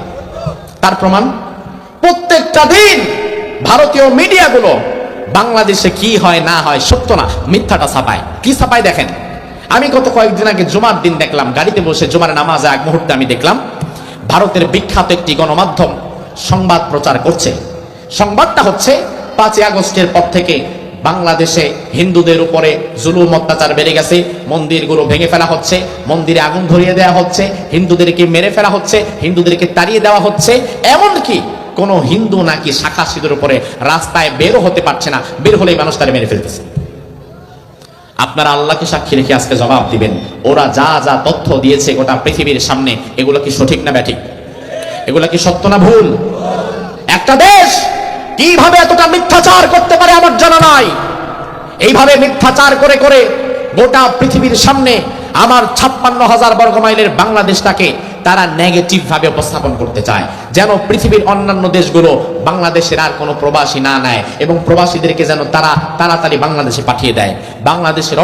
তার প্রমাণ প্রত্যেকটা দিন ভারতীয় মিডিয়াগুলো বাংলাদেশে কি হয় না হয়, সত্য না মিথ্যাটা ছাপায়। কি ছাপায় দেখেন, আমি গত কয়েকদিন আগে জুমার দিন দেখলাম, গাড়িতে বসে জুমার নামাজে এক মুহূর্তে আমি দেখলাম ভারতের বিখ্যাত একটি গণমাধ্যম সংবাদ প্রচার করছে। সংবাদটা হচ্ছে 5ই আগস্টের পর থেকে বাংলাদেশে হিন্দুদের উপরে জুলুম অত্যাচার বেড়ে গেছে, মন্দিরগুলো ভেঙে ফেলা হচ্ছে, মন্দিরে আগুন ধরিয়ে দেওয়া হচ্ছে, হিন্দুদেরকে মেরে ফেলা হচ্ছে, হিন্দুদেরকে তাড়িয়ে দেওয়া হচ্ছে, এমনকি কোন হিন্দু নাকি শাখা সিঁদুর উপরে রাস্তায় বেরও হতে পারছে না, বের হলেই মানুষ তারা মেরে ফেলতেছে। আপনারা আল্লাহকে সাক্ষী রেখে আজকে জবাব দিবেন, ওরা যা যা তথ্য দিয়েছে গোটা পৃথিবীর সামনে, এগুলো কি সঠিক না ব্যাঠিক? এগুলো কি সত্য না ভুল? একটা দেশ কিভাবে এতটা মিথ্যাচার করতে পারে আমার জানা নাই। এইভাবে মিথ্যাচার করে করে গোটা পৃথিবীর সামনে আমার 56,000 বর্গ মাইলের বাংলাদেশটাকে তারা নেগেটিভ ভাবে উপস্থাপন করতে চায়, যেন পৃথিবীর অন্যান্য দেশগুলো বাংলাদেশের আর কোনো প্রবাসী না নেয় এবং প্রবাসীদেরকে যেন তারা তাড়াতাড়ি বাংলাদেশে পাঠিয়ে দেয়। বাংলাদেশের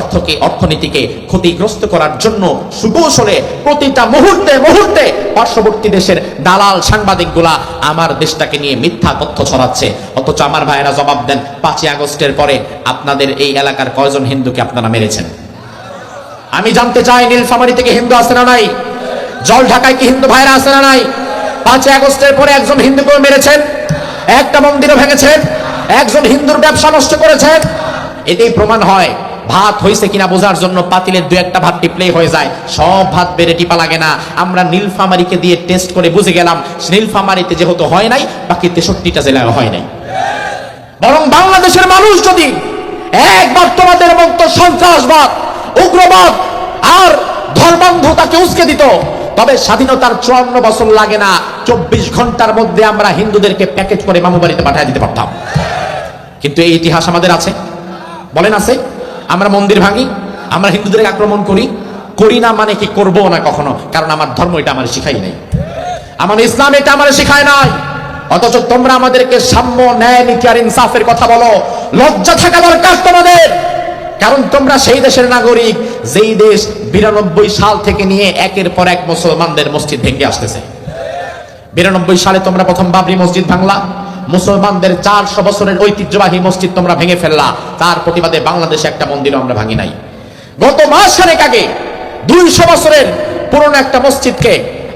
অর্থনীতিকে ক্ষতিগ্রস্ত করার জন্য সুকৌশলে প্রতিটা মুহূর্তে মুহূর্তে পার্শ্ববর্তী দেশের দালাল সাংবাদিকগুলা আমার দেশটাকে নিয়ে মিথ্যা তথ্য ছড়াচ্ছে। অথচ আমার ভাইয়েরা জবাব দেন, 5ই আগস্টের পরে আপনাদের এই এলাকার কয়জন হিন্দুকে আপনারা মেরেছেন? আমি জানতে চাই, নীলফামারী থেকে হিন্দু আছে না নাই? জল ঢাকায় কি হিন্দু ভাইরা আছে না নাই? 5ই আগস্টের পরে একজন হিন্দুকে মেরেছেন? একটা মন্দিরও ভেঙেছেন? একজন হিন্দুর ব্যবসা নষ্ট করেছেন? এতেই প্রমাণ হয় ভাত হয়েছে কিনা বোঝার জন্য পাতিলের 2-1টা ভাত টিপলেই হয়ে যায়, সব ভাত বেড়ে টিপা লাগে না। আমরা নীলফামারীকে দিয়ে টেস্ট করে বুঝে গেলাম নীলফামারীতে যেহেতু হয় নাই, বাকি 63টা জেলায় হয় নাই। বরং বাংলাদেশের মানুষ যদি একবার তোমাদের মতো সন্ত্রাসবাদ, উগ্রবাদ আর ধর্মান্ধতাকে উস্কে দিত, তবে স্বাধীনতার 54 বছর লাগে না, 24 ঘন্টার মধ্যে আমরা হিন্দুদেরকে প্যাকেজ করে মামু বাড়িতে পাঠিয়ে দিতে পারতাম। কিন্তু এই ইতিহাস আমাদের আছে? বলেন আছে? আমরা মন্দির ভাঙি, আমরা হিন্দুদেরকে আক্রমণ করি, করি না মানে কি করবো না কখনো, কারণ আমার ধর্ম এটা আমার শিখাই নাই, আমার ইসলাম এটা আমার শিখায় নাই। অথচ তোমরা আমাদেরকে সাম্য, ন্যায়, নীতি আর ইনসাফের কথা বলো। লজ্জা থাকা দরকার তোমাদের, কারণ তোমরা সেই দেশের নাগরিক যেই দেশ 92 সাল থেকে নিয়ে একের পর এক মুসলমানদের মসজিদ ভেঙে আসতেছে। 92 সালে তোমরা প্রথম বাবরি মসজিদ ভাঙলা, মুসলমানদের 400 বছরের ঐতিহ্যবাহী মসজিদ তোমরা ভেঙে ফেললা। তার প্রতিবাদে বাংলাদেশে একটা মন্দিরও আমরা ভাঙি নাই। গত মাসখানেক আগে 200 বছরের পুরনো একটা মসজিদকে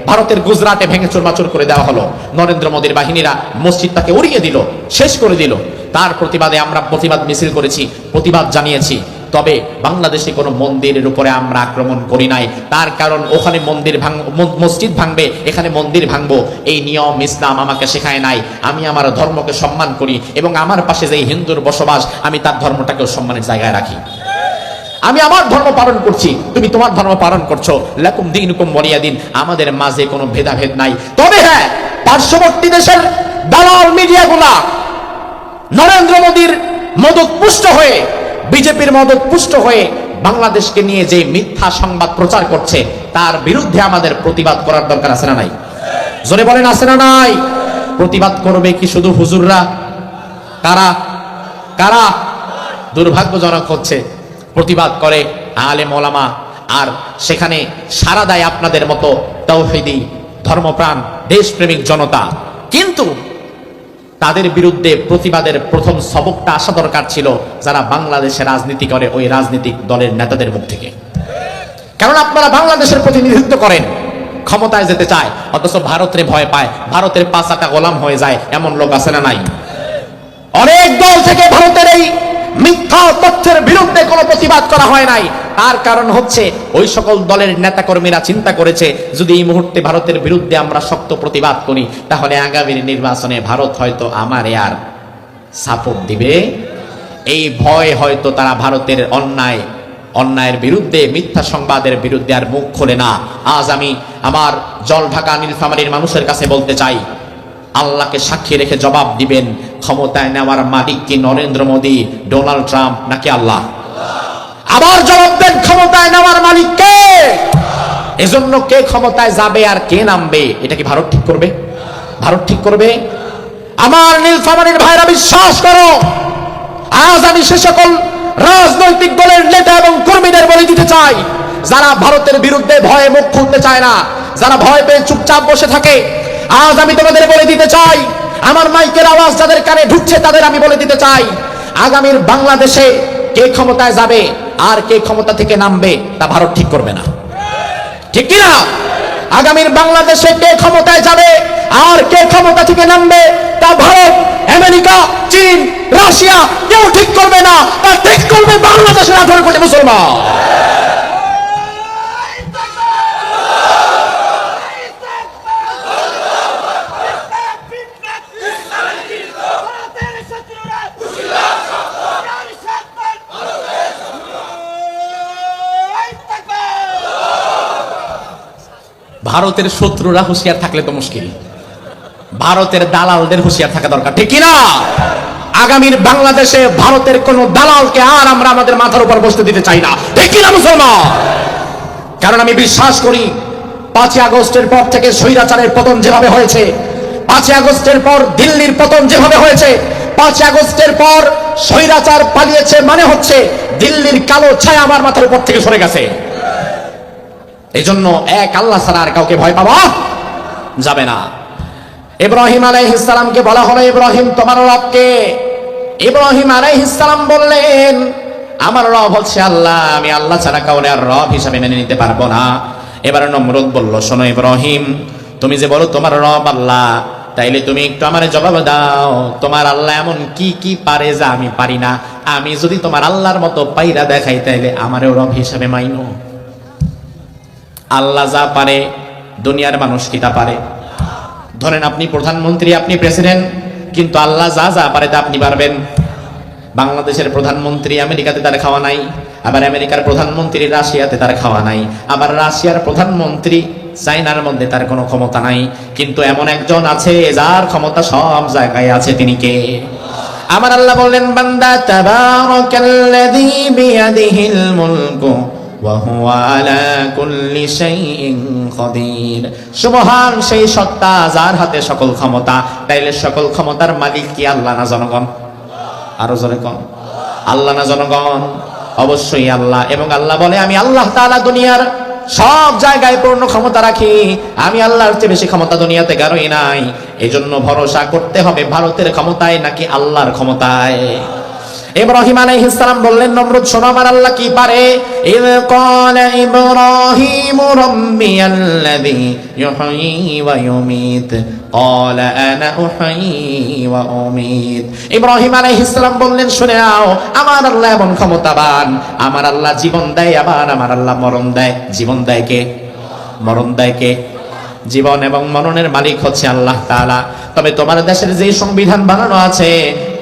ভারতের গুজরাটে ভেঙে চুরমাচুর করে দেওয়া হলো। নরেন্দ্র মোদীর বাহিনীরা মসজিদটাকে উড়িয়ে দিল, শেষ করে দিল। তার প্রতিবাদে আমরা প্রতিবাদ মিছিল করেছি, প্রতিবাদ জানিয়েছি। তবে বাংলাদেশে কোনো মন্দিরের উপরে আমরা আক্রমণ করি নাই। তার কারণ ওখানে মসজিদ ভাঙবে, এখানে মন্দির ভাঙবো, এই নিয়ম ইসলাম আমাকে শেখায় নাই। আমি আমার ধর্মকে সম্মান করি এবং আমার পাশে যে হিন্দুর বসবাস, আমি তার ধর্মটাকেও সম্মানের জায়গায় রাখি। আমি আমার ধর্ম পালন করছি, তুমি তোমার ধর্ম পালন করছো, লাকুম দীনুকুম ওয়ালিয়া দিন। আমাদের মাঝে কোনো ভেদাভেদ নাই। তবে হ্যাঁ, পার্শ্ববর্তী দেশের দালাল মিডিয়াগুলা নরেন্দ্র মোদীর মদত পুষ্ট হয়ে, বিজেপির মদত পুষ্ট হয়ে বাংলাদেশকে নিয়ে যে মিথ্যা সংবাদ প্রচার করছে, তার বিরুদ্ধে আমাদের প্রতিবাদ করার দরকার আছে না নাই? জোরে বলেন, আছে না নাই? প্রতিবাদ করবে কি শুধু হুজুররা? কারা কারা? দুর্ভাগ্যজনক হচ্ছে প্রতিবাদ করে আলেম ওলামা, আর সেখানে সারা দেয় আপনাদের মতো তাওহীদি ধর্মপ্রাণ দেশপ্রেমিক জনতা। কিন্তু তাদের বিরুদ্ধে প্রতিবাদের প্রথম সবকটা আসা দরকার ছিল যারা বাংলাদেশে রাজনীতি করে, ওই রাজনৈতিক দলের নেতাদের মুখ থেকে। কারণ আপনারা বাংলাদেশের প্রতিনিধিত্ব করেন, ক্ষমতায় যেতে চায়, অথচ ভারতের ভয় পায়, ভারতের পাঁচাটা গোলাম হয়ে যায়, এমন লোক আছে না নাই? অনেক দল থেকে ভারতের এই মিথ্যা তথ্যের বিরুদ্ধে কোনো প্রতিবাদ করা হয় নাই। তার কারণ হচ্ছে ওই সকল দলের নেতাকর্মীরা চিন্তা করেছে, যদি এই মুহূর্তে ভারতের বিরুদ্ধে আমরা শক্ত প্রতিবাদ করি, তাহলে আগামীর নির্বাচনে ভারত হয়তো আমারে আর সাপোর্ট দিবে। এই ভয় হয়তো তারা ভারতের অন্যায়ের বিরুদ্ধে, মিথ্যা সংবাদের বিরুদ্ধে আর মুখ খোলে না। আজ আমি আমার জল ঢাকা নীলফামারীর মানুষের কাছে বলতে চাই, আল্লাহকে সাক্ষী রেখে জবাব দিবেন, ক্ষমতায় নেওয়ার মালিক কি নরেন্দ্র মোদী, ডোনাল্ড ট্রাম্প নাকি আল্লাহ? আবার জবাব দেন, ক্ষমতায় নেওয়ার মালিক কে? এজন্য কে ক্ষমতায় যাবে আর কে নামবে, এটা কি ভারত ঠিক করবে? ভারত ঠিক করবে? আমার নীলফামারীর ভাইরা বিশ্বাস করো, আজ আমি সে সকল রাজনৈতিক দলের নেতা এবং কর্মীদের বলে দিতে চাই, যারা ভারতের বিরুদ্ধে ভয়ে মুখ খুলতে চায় না, যারা ভয় পেয়ে চুপচাপ বসে থাকে, আজ আমি তোমাদের বলে দিতে চাই, আমার মাইকের আওয়াজ যাদের কানে ঢুকছে তাদের আমি বলে দিতে চাই, আগামীর বাংলাদেশে কে ক্ষমতায় যাবে আর কে ক্ষমতা থেকে নামবে তা ভারত ঠিক করবে না। ঠিক কিনা? আগামীর বাংলাদেশে কে ক্ষমতায় যাবে আর কে ক্ষমতা থেকে নামবে তা ভারত, আমেরিকা, চীন, রাশিয়া কেউ ঠিক করবে না, তা ঠিক করবে বাংলাদেশের 18 কোটি মুসলমান। ভারতের শত্রুরা হুঁশিয়ার থাকলে তো মুশকিল, ভারতের দালালদের হুঁশিয়ার থাকা দরকার, ঠিক কিনা? আগামীর বাংলাদেশে ভারতের কোন দালালকে আর আমরা আমাদের মাথার উপর বসতে দিতে চাই না, ঠিক কিনা মুসলমান? কারণ আমি বিশ্বাস করি 5ই আগস্টের পর থেকে স্বৈরাচারের পতন যেভাবে হয়েছে, 5ই আগস্টের পর দিল্লির পতন যেভাবে হয়েছে, 5ই আগস্টের পর স্বৈরাচার পালিয়েছে মানে হচ্ছে দিল্লির কালো ছায়া আমার মাথার উপর থেকে সরে গেছে। এই জন্য এক আল্লাহ ছাড়া আর কাউকে ভয় পাওয়া যাবে না। ইব্রাহিম আলাইহিস সালামকে বলা হলো, ইব্রাহিম তোমার রব কে? ইব্রাহিম আলাইহিস সালাম বললেন, আমার রব হচ্ছে আল্লাহ, আমি আল্লাহ ছাড়া কাউকে আর রব হিসাবে মেনে নিতে পারবো না। এবার নমরুদ বলল, শোনো ইব্রাহিম, তুমি যে বলো তোমার রব আল্লাহ, তাইলে তুমি একটু আমারে জবাব দাও, তোমার আল্লাহ এমন কি কি পারে যা আমি পারি না? আমি যদি তোমার আল্লাহর মতো পাইরা দেখাই তাইলে আমারও রব হিসাবে মাইনো। আল্লাহ যা পারে দুনিয়ার মানুষ কি তা পারে? ধরেন আপনি প্রধানমন্ত্রী, আপনি প্রেসিডেন্ট, কিন্তু আল্লাহ যা যা পারে তা আপনি পারবেন? বাংলাদেশের প্রধানমন্ত্রী আমেরিকাতে তার খাওয়া নাই, আবার আমেরিকার প্রধানমন্ত্রী রাশিয়াতে তার খাওয়া নাই, আবার রাশিয়ার প্রধানমন্ত্রী চাইনার মধ্যে তার কোনো ক্ষমতা নাই, কিন্তু এমন একজন আছে যার ক্ষমতা সব জায়গায় আছে, তিনি কে? আমার আল্লাহ বললেন, বান্দা তাবারাকাল্লাযী বিয়াদিহিল মুলকু ওয়া হুয়া আলা কুল্লি শাইইন কাদির। সুবহান সেই সত্তা যার হাতে সকল ক্ষমতা। তাইলে সকল ক্ষমতার মালিক কি আল্লাহ না জনগণ? আরো জোরে কোন, আল্লাহ না জনগণ? অবশ্যই আল্লাহ। এবং আল্লাহ বলে, আমি আল্লাহ তাআলা দুনিয়ার সব জায়গায় পূর্ণ ক্ষমতা রাখি, আমি আল্লাহর চেয়ে বেশি ক্ষমতা দুনিয়াতে কারোই নাই। এজন্য ভরসা করতে হবে ভারতের ক্ষমতায় নাকি আল্লাহর ক্ষমতায়। ইব্রাহিম আলাইহিস সালাম বললেন, নমরুদ শোনো আমার আল্লাহ কি পারে। ইয ক্বালা ইব্রাহিম রাব্বিয়াল্লাযী ইউহয়ী ওয়া ইউমীত ক্বালা আনা উহয়ী ওয়া উমীত। ইব্রাহিম আলাইহিস সালাম বললেন, শুনে নাও, আমার আল্লাহ এমন ক্ষমতাবান, আমার আল্লাহ জীবন দেয়, আবার আমার আল্লাহ মরণ দেয়। জীবন দেয় কে? মরণ দেয় কে? জীবন এবং মরণের মালিক হচ্ছে আল্লাহ তাআলা। তবে তোমার দেশের যে সংবিধান বানানো আছে,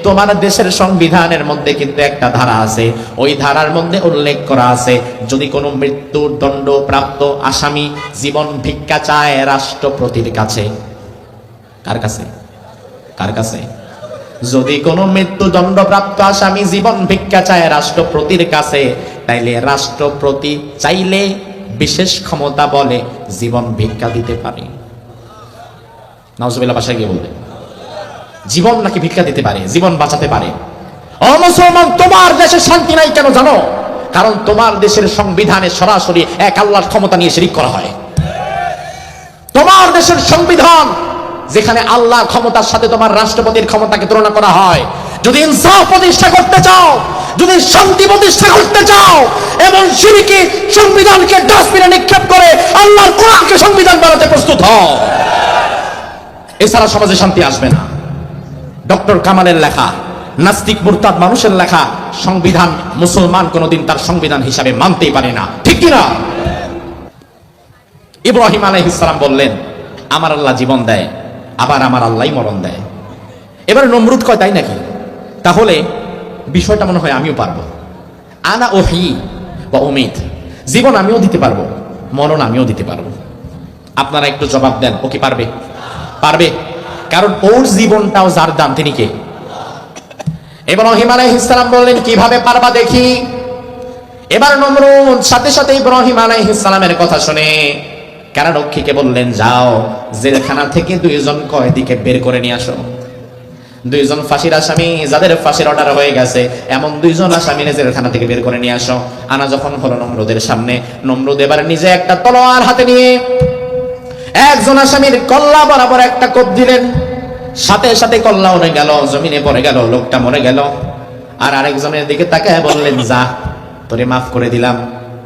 তোমার দেশের সংবিধানের মধ্যে কিন্তু একটা ধারা আছে, ওই ধারার মধ্যে উল্লেখ করা আছে, যদি কোনো মৃত্যুর দণ্ড প্রাপ্ত আসামি জীবন ভিক্ষা চায় রাষ্ট্রপতির কাছে। কার কাছে? কার কাছে? যদি কোনো মৃত্যুদণ্ড প্রাপ্ত আসামি জীবন ভিক্ষা চায় রাষ্ট্রপতির কাছে, তাইলে রাষ্ট্রপতি চাইলে বিশেষ ক্ষমতা বলে জীবন ভিক্ষা দিতে পারে। নাউজুবিল্লাহ, বাসায় গিয়ে বলবে জীবন নাকি ভিক্ষা দিতে পারে, জীবন বাঁচাতে পারে। ও মুসলমান, তোমার দেশে শান্তি নাই কেন জানো? কারণ তোমার দেশের সংবিধানে সরাসরি এক আল্লাহর ক্ষমতা নিয়ে শিরিক করা হয়। তোমার দেশের সংবিধান যেখানে আল্লাহর ক্ষমতার সাথে তোমার রাষ্ট্রপতির ক্ষমতাকে তুলনা করা হয়। যদি ইনসাফ প্রতিষ্ঠা করতে চাও, যদি শান্তি প্রতিষ্ঠা করতে চাও, এবং শিরকি সংবিধানকে ডাস্টবিনে নিক্ষেপ করে আল্লাহর কোরআনকে সংবিধান বানাতে প্রস্তুত হও, এছাড়া সমাজে শান্তি আসবে না। ডক্টর কামালের লেখা, নাস্তিক মুরতাদ মানুষের লেখা সংবিধান মুসলমান কোনদিন তার সংবিধান হিসাবে মানতেই পারে না, ঠিক কিনা? ইব্রাহিম আলাইহিস সালাম বললেন, আমার আল্লাহ জীবন দেয়, আবার আমার আল্লাহই মরণ দেয়। এবার নমরুদ কয়, তাই নাকি? তাহলে বিষয়টা মনে হয় আমিও পারবো। আনা উহয়ী ওয়া উমীত, জীবন আমিও দিতে পারবো, মরণ আমিও দিতে পারবো। আপনারা একটু জবাব দেন, ও কি পারবে? পারবে, কারণ ওর জীবনটাও যার দান, তিনি কে? ইব্রাহিম আলাইহিস সালাম বললেন, কিভাবে পারবা দেখি। এবার নমরুদ সাথে সাথে ইব্রাহিম আলাইহিস সালামের কথা শুনে কারারক্ষীকে বললেন, যাও জেলখানা থেকে 2 জন কয়েদিকে বের করে নিয়ে আসো। 2 জন ফাঁসির আসামি, যাদের ফাঁসির অর্ডার হয়ে গেছে, এমন 2 জন আসামি জেলখানা থেকে বের করে নিয়ে আসো। আনা যখন হলো নমরুদের সামনে, নমরুদ এবার নিজে একটা তলোয়ার হাতে নিয়ে একজন আসামির কল্লা বরাবর একটা কোপ দিলেন। সাথে সাথে কল্লা উড়ে গেল, জমিনে পড়ে গেল, লোকটা মরে গেল। আর আরেকজনের দিকে তাকায় বললেন, যা, তোরে মাফ করে দিলাম,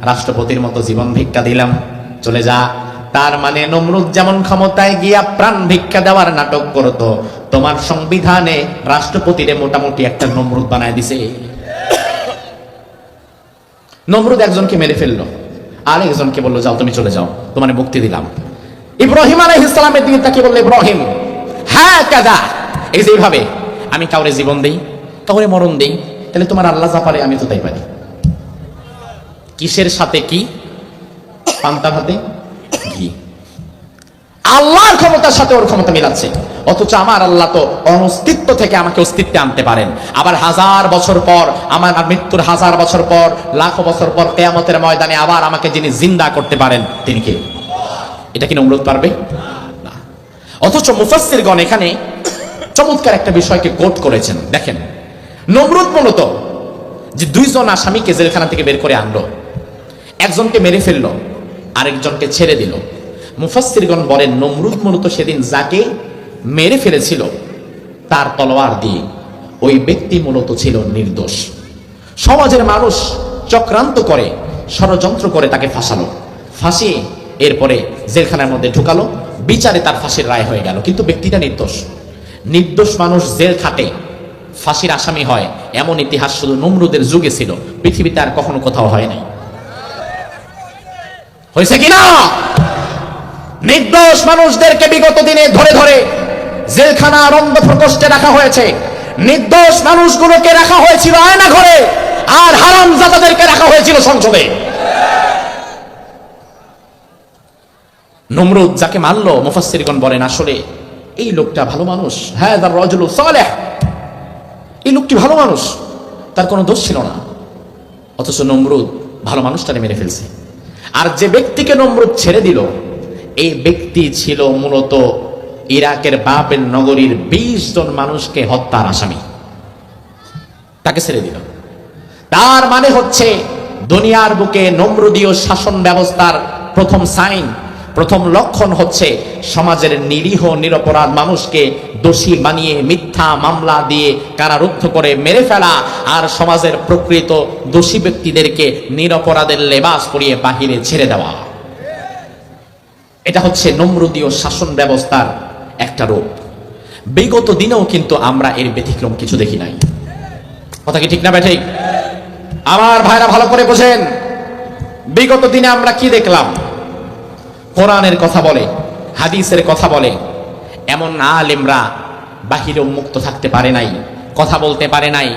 রাষ্ট্রপতির মতো জীবন ভিক্ষা দিলাম, চলে যা। তার মানে নমরুদ যেমন ক্ষমতায় গিয়া প্রাণ ভিক্ষা দেওয়ার নাটক করতো, তোমার সংবিধানে রাষ্ট্রপতিরে মোটামুটি একটা নমরুদ বানায় দিছে। নমরুদ একজনকে মেরে ফেললো, আর একজনকে বললো যাও তুমি চলে যাও, তোমার মুক্তি দিলাম। ইব্রাহিম আলাইহিস সালামের দিকে তাকিয়ে বলল, ইব্রাহিম হ্যাঁ কাদা, এই যে এইভাবে আমি কাউরে জীবন দেই, কাউরে মরণ দেই, তাহলে তোমার আল্লাহ যা পারে আমি তো তাই পারি। কিসের সাথে কি? পান্তার হাতে ঘি। আল্লাহর ক্ষমতার সাথে ওর ক্ষমতা মিলাচ্ছে, অথচ আমার আল্লাহ তো অস্তিত্ব থেকে আমাকে অস্তিত্বে আনতে পারেন। আবার 1000 বছর পর, আমার মৃত্যুর 1000 বছর পর, লাখো বছর পর কিয়ামতের ময়দানে আবার আমাকে যিনি জিন্দা করতে পারেন তিনি কে? এটা কি নমরুদ পারবে? না। অথচ মুফাসসিরগণ এখানে চমৎকার একটা বিষয়কে কোট করেছেন। দেখেন, নমরুদ মূলত যে দুইজন আসামিকে জেলখানা থেকে বের করে আনলো, একজনকে মেরে ফেললো, আরেকজনকে ছেড়ে দিল। মুফাসসিরগণ বলেন নমরুদ মূলত সেদিন যাকে মেরে ফেলেছিল তার তলোয়ার দিয়ে ওই ব্যক্তি মূলত ছিল নির্দোষ। সমাজের মানুষ চক্রান্ত করে, ষড়যন্ত্র করে তাকে ফাঁসালো, ফাঁসিয়ে এরপরে জেলখানার মধ্যে ঢুকালো, বিচারে তার ফাঁসির রায় হয়ে গেল, কিন্তু ব্যক্তিটা নির্দোষ। নির্দোষ মানুষ জেল খাটে, ফাঁসির আসামি হয়, এমন ইতিহাস শুধু নমরুদের যুগে ছিল, পৃথিবীতে আর কখনো কোথাও হয় নাই। হয়েছে কিনা? নির্দোষ মানুষদেরকে বিগত দিনে ধরে ধরে জেলখানা রন্ধ প্রকোষ্ঠে রাখা হয়েছে, নির্দোষ মানুষগুলোকে রাখা হয়েছিল আয়না ঘরে, আর হারামজাদাদেরকে রাখা হয়েছিল সংসদে। নমরুদ যাকে মারল, মুফাসসিরগণ বলেন আসলে এই লোকটা ভালো মানুষ, হ্যাঁ তার রাজুলু সালেহ, এই লোকটি ভালো মানুষ, তার কোনো দোষ ছিল না, অথচ নমরুদ ভালো মানুষটাকে মেরে ফেলছে। আর যে ব্যক্তিকে নমরুদ ছেড়ে দিল, এই ব্যক্তি ছিল মূলত ইরাকের বাবেল নগরীর 20 জন মানুষকে হত্যার আসামি, তাকে ছেড়ে দিল। তার মানে হচ্ছে দুনিয়ার বুকে নমরুদীয় শাসন ব্যবস্থার প্রথম সাইন, প্রথম লক্ষণ হচ্ছে সমাজের নিরীহ নিরপরাধ মানুষকে দোষী বানিয়ে মিথ্যা মামলা দিয়ে কারারুদ্ধ করে মেরে ফেলা, আর সমাজের প্রকৃত দোষী ব্যক্তিদেরকে নিরপরাধের লেবাস পরিয়ে বাহিরে ছেড়ে দেওয়া। এটা হচ্ছে নমরুদীয় শাসন ব্যবস্থার একটা রূপ। বিগত দিনেও কিন্তু আমরা এর ব্যতিক্রম কিছু দেখি নাই। কথা কি ঠিক না বেঠিক? আমার ভাইরা ভালো করে বোঝেন, বিগত দিনে আমরা কি দেখলাম? কোরআনের কথা বলে, হাদিসের কথা বলে, এমন আলেমরা বাহিরে উন্মুক্ত থাকতে পারে নাই, কথা বলতে পারে নাই।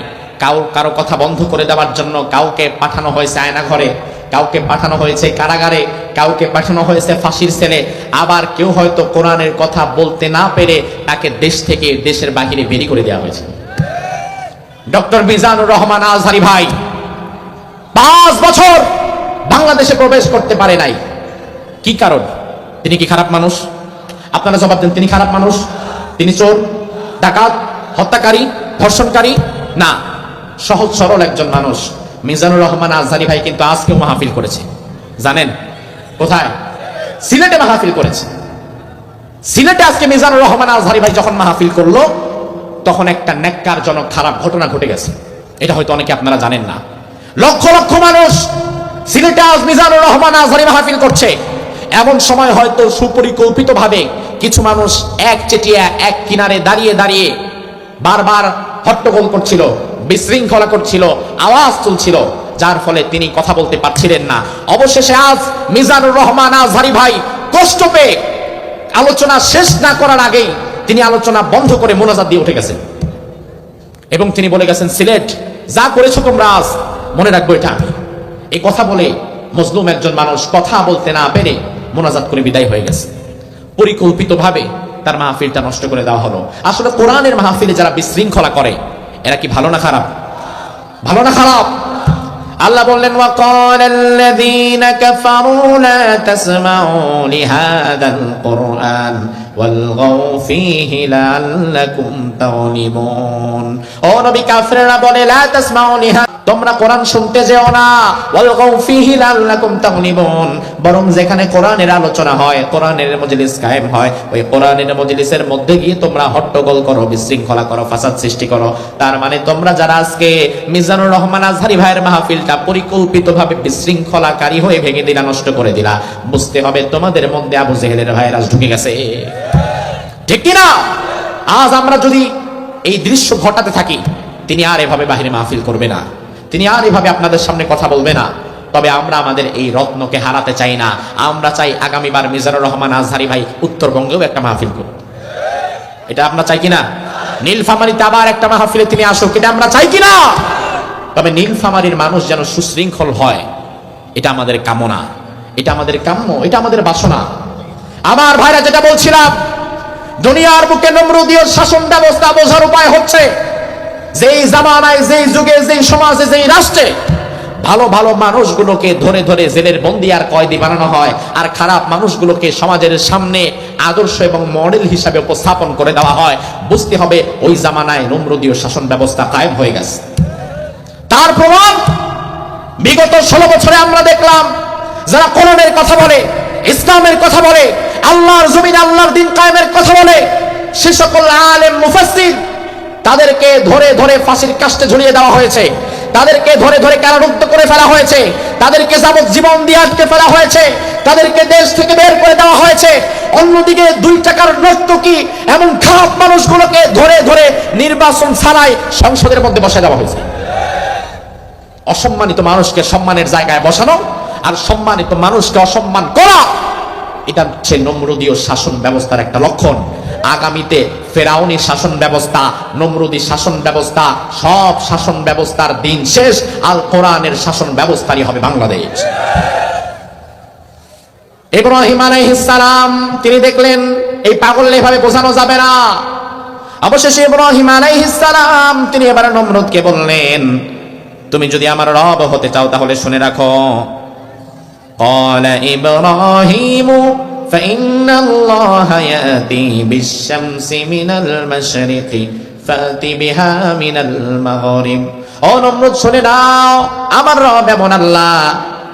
কারো কথা বন্ধ করে দেওয়ার জন্য কাউকে পাঠানো হয়েছে আয়না ঘরে, কাউকে পাঠানো হয়েছে কারাগারে, কাউকে পাঠানো হয়েছে ফাঁসির সেলে, আবার কেউ হয়তো কোরআনের কথা বলতে না পেরে তাকে দেশ থেকে দেশের বাহিরে বেরি করে দেওয়া হয়েছে। ডক্টর মিজানুর রহমান আজহারী ভাই 5 বছর বাংলাদেশে প্রবেশ করতে পারে নাই। কি কারণ? তিনি কি খারাপ মানুষ? আপনারা জবাব দেন, তিনি খারাপ মানুষ? তিনি চোর, ডাকাত, হত্যাকারী, ধর্ষণকারী? না, সহজ সরল একজন মানুষ। মিজানুর রহমান আজহারী ভাই কিন্তু আজকেও মাহফিল করেছে। জানেন কোথায়? সিলেটে মাহফিল করেছে। সিলেটে আজকে মিজানুর রহমান আজহারী ভাই যখন মাহফিল করলো, তখন একটা ন্যাক্কারজনক খারাপ ঘটনা ঘটে গেছে। এটা হয়তো অনেকে আপনারা জানেন না। লক্ষ লক্ষ মানুষ সিলেটে আজ মিজানুর রহমান আজহারী মাহফিল করছে, এমন সময় হয়তো সুপরিকল্পিতভাবে কিছু মানুষ এক চেটিয়া এক কিনারে দাঁড়িয়ে দাঁড়িয়ে বারবার হট্টগোল করছিল, বিশৃঙ্খলা করছিল, আওয়াজ তুলছিল, যার ফলে তিনি কথা বলতে পারছিলেন না। অবশেষে আজ মিজানুর রহমান আজহারী ভাই কষ্ট পেয়ে আলোচনা শেষ না করার আগেই তিনি আলোচনা বন্ধ করে মোনাজাত দিয়ে উঠে গেছেন এবং তিনি বলে গেছেন, সিলেট যা করেছো তোমরা আজ মনে রাখবো এটা আমি। এই কথা বলে মজলুম একজন মানুষ কথা বলতে না পেরে মোনাজাত করে বিদায় হয়ে গেছে। পরিকল্পিতভাবে তার মাহফিলটা নষ্ট করে দেওয়া হলো। আসলে কোরআনের মাহফিলে যারা বিশৃঙ্খলা করে এরা কি ভালো না খারাপ? ভালো না খারাপ? আল্লাহ বললেন, ওয়াকালাল্লাযীনা কাফারু লা তাসমাউ লিহাদাল কুরআন ওয়ালগাউ ফীহি লাআল্লাকুম তাগলিবুন। ও নবী, কাফেররা বলে লা তাসমাউ লিহা, তোমরা কোরআন শুনতে যেও না, ওয়ালগাউ ফীহি লাআল্লাকুম তাগলিবুন, বরং যেখানে কোরআনের আলোচনা হয়, কোরআনের মজলিস কায়েম হয়, ওই কোরআনের মজলিসের মধ্যে গিয়ে তোমরা হট্টগোল করো, বিশৃঙ্খলা করো, ফাসাদ সৃষ্টি করো। তার মানে তোমরা যারা আজকে মিজানুর রহমান আজহারী ভাইয়ের মাহফিল মাহফিলটা পরিকল্পিতভাবে বিশৃঙ্খলাকারী হয়ে ভেঙে দিলা, নষ্ট করে দিলা। বুঝতে হবে তোমাদের মধ্যে আবু জেহেলের ভাইরাস ঢুকে গেছে, ঠিক কিনা? আজ আমরা যদি এই দৃশ্য ঘটাতে থাকি, তিনি আর এভাবে বাহিরে মাহফিল করবে না, তিনি আর এভাবে আপনাদের সামনে কথা বলবে না। তবে আমরা আমাদের এই রত্নকে হারাতে চাই না। আমরা চাই আগামীবার মিজানুর রহমান আজহারি ভাই উত্তরবঙ্গেও একটা মাহফিল করুন। এটা আমরা চাই কিনা? নীলফামারীতে আবার একটা মাহফিলে তিনি আসুক, এটা আমরা চাই কিনা? তবে নীলফামারীর মানুষ যেন সুশৃঙ্খল হয়, এটা আমাদের কামনা, এটা আমাদের কাম্য, এটা আমাদের বাসনা। আমার ভাইরা, যেটা বলছিলাম, দুনিয়ার বুকে নমরুদীয় শাসন ব্যবস্থা বোঝার উপায় হচ্ছে, যেই জামানায়, যেই যুগে, যেই সমাজে, যেই রাষ্ট্রে ভালো ভালো মানুষগুলোকে ধরে ধরে জেলের বন্দী আর কয়েদি বানানো হয়, আর খারাপ মানুষগুলোকে সমাজের সামনে আদর্শ এবং মডেল হিসাবে উপস্থাপন করে দেওয়া হয়, বুঝতে হবে ওই জামানায় নমরুদীয় শাসন ব্যবস্থা কায়েম হয়ে গেছে। তার প্রমাণ বিগত 16 বছরে আমরা দেখলাম, যারা কোরআনের কথা বলে, ইসলামের কথা বলে, আল্লাহর জমিনে আল্লাহর দিন কায়েমের কথা বলে, সে সকল আলেম মুফাসসির, তাদেরকে ধরে ধরে ফাঁসির কাস্টে ঝুলিয়ে দেওয়া হয়েছে, তাদেরকে ধরে ধরে কারারুদ্ধ করে ফেলা হয়েছে, তাদেরকে যাবজ্জীবন দিয়ে আটকে ফেলা হয়েছে, তাদেরকে দেশ থেকে বের করে দেওয়া হয়েছে। অন্যদিকে 2 টাকার নর্তকী এমন খারাপ মানুষগুলোকে ধরে ধরে নির্বাচন ছাড়াই সংসদের মধ্যে বসে দেওয়া হয়েছে। অসম্মানিত মানুষকে সম্মানের জায়গায় বসানো আর সম্মানিত মানুষকে অসম্মান করা, এটা হচ্ছে নমরুদীয় শাসন ব্যবস্থার একটা লক্ষণ। আগামীতে ফেরাউনি শাসন ব্যবস্থা, নমরুদী শাসন ব্যবস্থা, সব শাসন ব্যবস্থার দিন শেষ, আল কোরআনের শাসন ব্যবস্থারই হবে বাংলাদেশ। ইব্রাহিম আলাইহিস সালাম তিনি দেখলেন এই পাগল এভাবে বোঝানো যাবে না। অবশেষে ইব্রাহিম আলাইহিস সালাম তিনি এবার নমরুদকে বললেন, তুমি যদি আমার রব হতে চাও তাহলে শুনে রাখো, قال إبراهيم فإن الله يأتي بالشمس من المشرق فأت بها من المغرب। ও নমরুদ, শুনে নাও, আমার রব এমন আল্লাহ,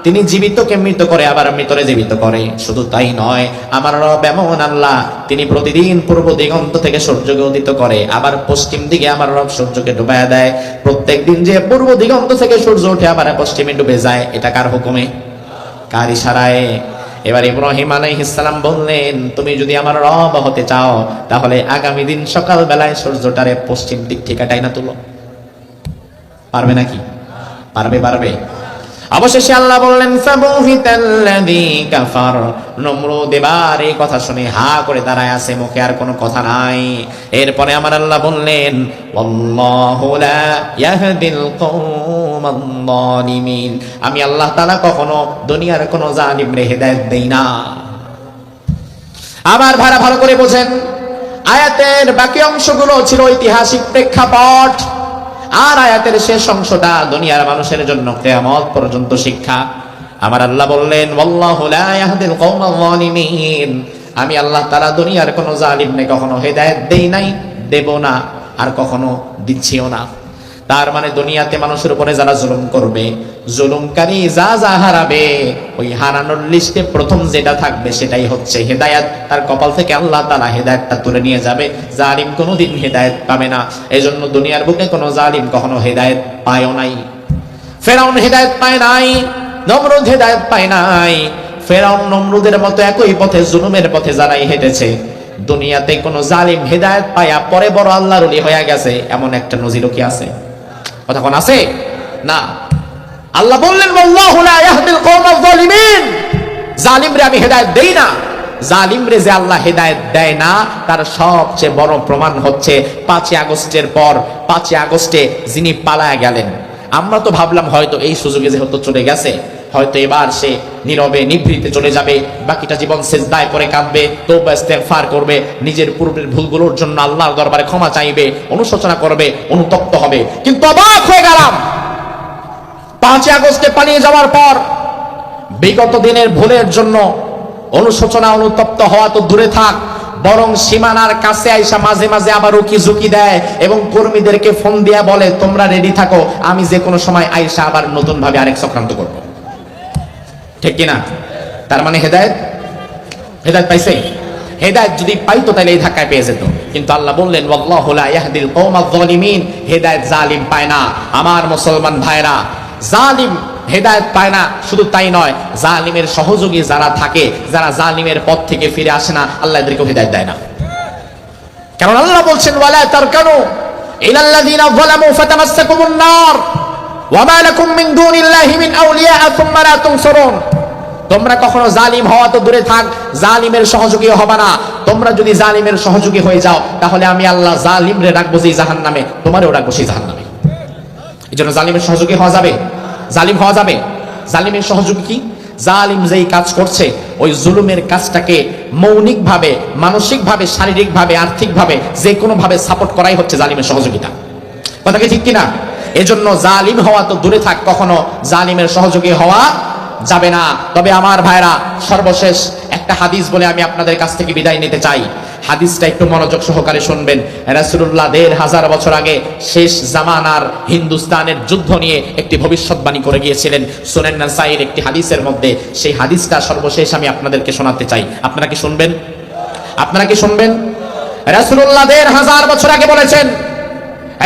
তিনি জীবিতকে মৃত করে আবার মৃতরে জীবিত করে। শুধু তাই নয়, আমার রব এমন আল্লাহ, তিনি প্রতিদিন পূর্ব দিগন্ত থেকে সূর্যকে উদিত করে, আবার পশ্চিম দিকে আমার রব সূর্যকে ডুবায় দেয়। প্রত্যেক দিন যে পূর্ব দিগন্ত থেকে সূর্য ওঠে আবার পশ্চিমে ডুবে যায়, এটা কার হুকুমে, কার ইশারায়? এবার ইব্রাহিম আলাইহিস সালাম বললেন, তুমি যদি আমার রব হতে চাও তাহলে আগামী দিন সকাল বেলায় সূর্যটারে পশ্চিম দিক থেকে টাইনা তুলো। পারবে নাকি? পারবে, পারবে। অবশেষে আল্লাহ বললেন, ফাবুহিতাল্লাযী কাফার। নমরুদ এবার এই কথা শুনে হা করে দাঁড়ায় আছে, মুখে আর কোনো কথা নাই। এরপরে আমার আল্লাহ বললেন, ওয়াল্লাহু লা ইয়াহদিল কওমাল যালিমিন। আমি আল্লাহ তাআলা কখনো দুনিয়ার কোনো জালিমরে হেদায়েত দেই না। আবার ভালো করে বোঝেন, আয়াতের বাকি অংশগুলো ছিল ঐতিহাসিক প্রেক্ষাপট, আর আয়াতের শেষ অংশটা দুনিয়ার মানুষের জন্য কিয়ামত পর্যন্ত শিক্ষা। আমার আল্লাহ বললেন, ওয়াল্লাহু লা ইয়াহদিল কওমাল যালিমিন। আমি আল্লাহ তাআলা দুনিয়ার কোনো জালিমকে কখনো হেদায়েত দেই নাই, দেব না, আর কখনো দিচ্ছিও না। তার মানে দুনিয়াতে মানুষের উপরে যারা জুলুম করবে, জুলুমকারী যা যা হারাবে, ওই হারানোর লিস্টে প্রথম যেটা থাকবে সেটাই হচ্ছে হেদায়েত। তার কপাল থেকে আল্লাহ তাআলা হেদায়েতটা তুলে নিয়ে যাবে। জালিম কোনোদিন হেদায়েত পাবে না। এজন্য দুনিয়ার বুকে কোনো জালিম কখনো হেদায়েত পায়ও নাই। ফেরাউন হেদায়েত পায় নাই, নমরুদ হেদায়েত পায় নাই। ফেরাউন নমরুদের মতো একই পথে, জুলুমের পথে যারাই হেঁটেছে, দুনিয়াতে কোনো জালিম হেদায়েত পায়া পরে বড় আল্লাহর ওলি হয়ে গেছে, এমন একটা নজিরও কি আছে? কথা কোন আছে? না। আল্লাহ বললেন, ওয়াল্লাহু লা ইয়াহদিল কওমাল যালিমিন। জালিমরে আমি হেদায়েত দেই না। জালিমরে যে আল্লাহ হেদায়েত দেয় না, তার সবচেয়ে বড় প্রমাণ হচ্ছে 5 আগস্টের পর, 5 আগস্টে যিনি পালায়া গেলেন। আমরা তো ভাবলাম হয়তো এই সুযোগে যেহেতু চলে গেছে, হয়তো এবার সে নীরবে নিভৃতে চলে যাবে, বাকিটা জীবন সিজদায় পড়ে কাঁদবে, তওবা ইস্তেগফার করবে, নিজের পূর্বের ভুলগুলোর জন্য আল্লাহর দরবারে ক্ষমা চাইবে, অনুশোচনা করবে, অনুতপ্ত হবে। কিন্তু অবাক হয়ে গেলাম, 5 আগস্টে পালিয়ে যাওয়ার পর বিগত দিনের ভুলের জন্য অনুশোচনা, অনুতপ্ত হওয়া তো দূরে থাক, বরং সীমানার কাছে আইসা মাঝে মাঝে আবার উকি ঝুঁকি দেয় এবং কর্মীদেরকে ফোন দিয়া বলে, তোমরা রেডি থাকো, আমি যে কোনো সময় আইসা আবার নতুন ভাবে আরেক চক্রান্ত করবো। ঠিক কিনা? তার মানে হেদায়েত পাইছে। হেদায়েত যদি পাইতো তাহলে এই ধাক্কায় পেয়ে যেত। কিন্তু আল্লাহ বললেন, ওয়াল্লাহু লা ইয়াহদিল কওমাল যালিমিন। হেদায়েত জালিম পায় না। আমার মুসলমান ভাইরা, জালিম হেদায়েত পায় না। শুধু তাই নয়, জালিমের সহযোগী যারা থাকে, যারা জালিমের পথ থেকে ফিরে আসে না, আল্লাহ এদেরকে হেদায়েত দেয় না। কারণ আল্লাহ বলছেন ওয়ালা তারকানু ইলাল্লাযিনা যালামু ফাতামাসসাকুমুন নার ওয়া মা লাকুম মিন দুনিল্লাহি মিন আউলিয়া সুম্মা লা তুনসুরুন। তোমরা কখনো জালিম হওয়া তো দূরে থাক, জালিমের সহযোগী হবে না। তোমরা যদি জালিমের সহযোগী হয়ে যাও, তাহলে আমি আল্লাহ জালিমরে রাখবো সেই জাহান্নামে, তোমারও রাখবো সেই জাহান্নামে। এই জন্য জালিমের সহযোগী হওয়া যাবে? জালিম হওয়া যাবে? জালিমের সহযোগী কি? জালিম যেই কাজ করছে, ওই জুলুমের কাজটাকে মৌলিকভাবে, মানসিকভাবে, শারীরিকভাবে, আর্থিকভাবে, যে কোনো ভাবে সাপোর্ট করাই হচ্ছে জালিমের সহযোগিতা। কথা কি ঠিক কিনা? এজন্য জালিম হওয়া তো দূরে থাক, কখনো জালিমের সহযোগী হওয়া যাবে না। তবে আমার ভাইরা, সর্বশেষ একটা হাদিস বলে আমি আপনাদের কাছ থেকে বিদায় নিতে চাই। হাদিসটা একটু মনোযোগ সহকারে শুনবেন। রাসূলুল্লাহ ১৫০০ বছর আগে শেষ জামানার হিন্দুস্তানের যুদ্ধ নিয়ে একটি ভবিষ্যৎবাণী করে গিয়েছিলেন সুনান নাসাইর একটি হাদিসের মধ্যে। সেই হাদিসটা সর্বশেষ আমি আপনাদেরকে শোনাতে চাই। আপনারা কি শুনবেন? আপনারা কি শুনবেন? রাসূলুল্লাহ ১৫০০ বছর আগে বলেছেন,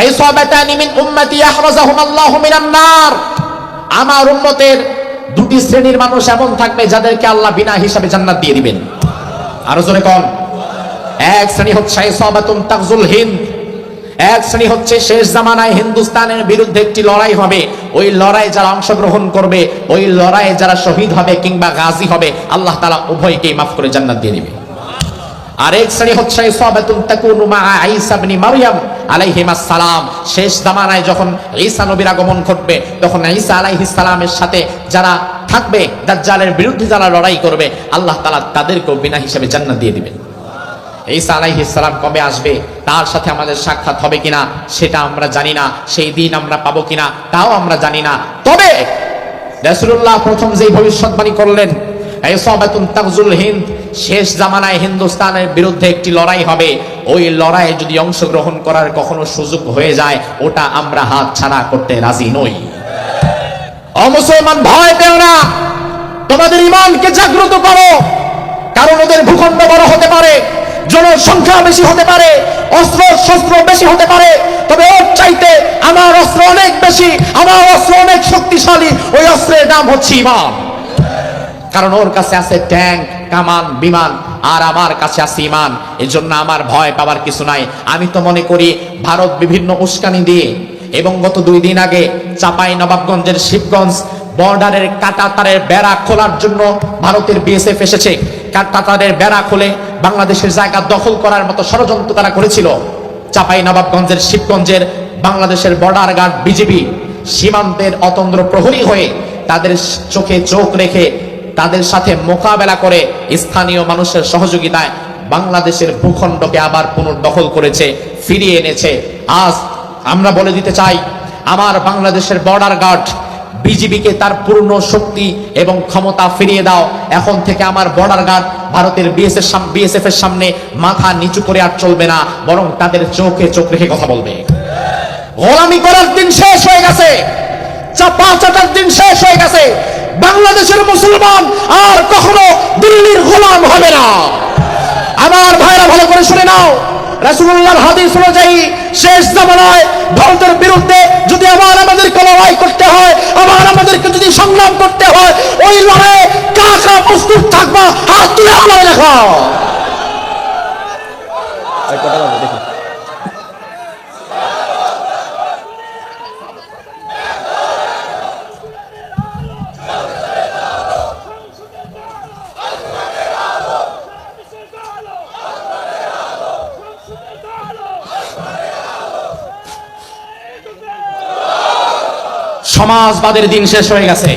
ইসাবাতানি মিন উম্মতি ইয়াহরাজুহুমুল্লাহু মিনান নার। আমার উম্মতের দুটি শ্রেণীর মানুষ এমন থাকবে যাদেরকে আল্লাহ বিনা হিসাবে জান্নাত দিয়ে দিবেন। আরো জোরে কোন? এক শ্রেণী হচ্ছে ইসাবাতুন তাগজুল হিন্দ। এক শ্রেণী হচ্ছে শেষ জামানায় হিন্দুস্তানের বিরুদ্ধে একটি লড়াই হবে, ওই লড়াই যারা অংশগ্রহণ করবে, ওই লড়াইয়ে যারা শহীদ হবে কিংবা গাজী হবে, আল্লাহ তাআলা উভয়কেই মাফ করে জান্নাত দিয়ে দিবে। আর এক শ্রেণী হচ্ছে ইসাবাতুন তাকুনু মা ঈসা ইবনে মারইয়াম আলাইহিস সালাম। শেষ জামানায় যখন ঈসা নবীর আগমন ঘটবে, তখন ঈসা আলাইহিস সালামের সাথে যারা থাকবে, দাজ্জালের বিরুদ্ধে যারা লড়াই করবে, আল্লাহ তাআলা তাদেরকেও বিনা হিসাবে জান্নাত দিয়ে দিবেন। ঈসা আলাইহিস সালাম কবে আসবে, তার সাথে আমাদের সাক্ষাৎ হবে কিনা সেটা আমরা জানি না, সেই দিন আমরা পাবো কিনা তাও আমরা জানি না। তবে রাসূলুল্লাহ প্রথম যেই ভবিষ্যৎবাণী করলেন, ইসাবাতুন তাগজুল হিন্দ, শেষ জামানায় হিন্দুস্তানের বিরুদ্ধে একটি লড়াই হবে, ওই লড়াইয়ে যদি অংশগ্রহণ করার কখনো সুযোগ হয়ে যায়, ওটা আমরা হাত ছাড়া করতে রাজি নই। ও মুসলমান, ভয় পেও না, তোমাদের ঈমানকে জাগ্রত করো। কারণ ওদের ভূখণ্ড বড় হতে পারে, জনসংখ্যা বেশি হতে পারে, অস্ত্র শস্ত্র বেশি হতে পারে, তবে ওর চাইতে আমার অস্ত্র অনেক বেশি, আমার অস্ত্র অনেক শক্তিশালী। ওই অস্ত্রের নাম হচ্ছে ঈমান। কারণ ওর কাছে আছে ট্যাঙ্ক, কামান, বিমান, আর আমার কাছে আছে ঈমান। এজন্য আমার ভয় পাওয়ার কিছু নাই। আমি তো মনে করি ভারত বিভিন্ন উস্কানি দিয়ে, এবং গত 2 দিন আগে চাপাই নবাবগঞ্জের শিবগঞ্জ বর্ডারের কাঁটাতারের বেড়া খোলার জন্য ভারতের বিএসএফ এসেছে। কাঁটাতারের বেড়া খুলে বাংলাদেশের জায়গা দখল করার মতো ষড়যন্ত্র তারা করেছিল। চাপাই নবাবগঞ্জের শিবগঞ্জের বাংলাদেশের বর্ডার গার্ড বিজিবি সীমান্তের অতন্দ্র প্রহরী হয়ে তাদের চোখে চোখ রেখে তাদের সাথে মোকাবেলা করে স্থানীয় মানুষের সহযোগিতায় বাংলাদেশের ভূখণ্ডকে আবার পুনর্দখল করেছে, ফিরিয়ে এনেছে। আজ আমরা বলে দিতে চাই, আমার বাংলাদেশের বর্ডার গার্ড বিজিবিকে তার পূর্ণ শক্তি এবং ক্ষমতা ফিরিয়ে দাও। এখন থেকে আমার বর্ডার গার্ড ভারতের বিএসএফ এর সামনে মাথা নিচু করে আর চলবে না, বরং তাদের চোখে চোখ রেখে কথা বলবে। গোলামি করার দিন শেষ হয়ে গেছে, চাপা চাটার দিন শেষ হয়ে গেছে। বাংলাদেশের মুসলমান আর কখনো দিল্লির গোলাম হবে না। আমার ভাইরা ভালো করে শুনে নাও, রাসূলুল্লাহর হাদিস অনুযায়ী শেষ জামানায় ভারতের বিরুদ্ধে যদি আমাদেরকে লড়াই করতে হয়, আমাদেরকে যদি সংগ্রাম করতে হয়, ওই লড়াইয়ে কারা প্রস্তুত থাকবা, হাত তুলে আমাদের দেখাও। সমাজবাদের দিন শেষ হয়ে গেছে।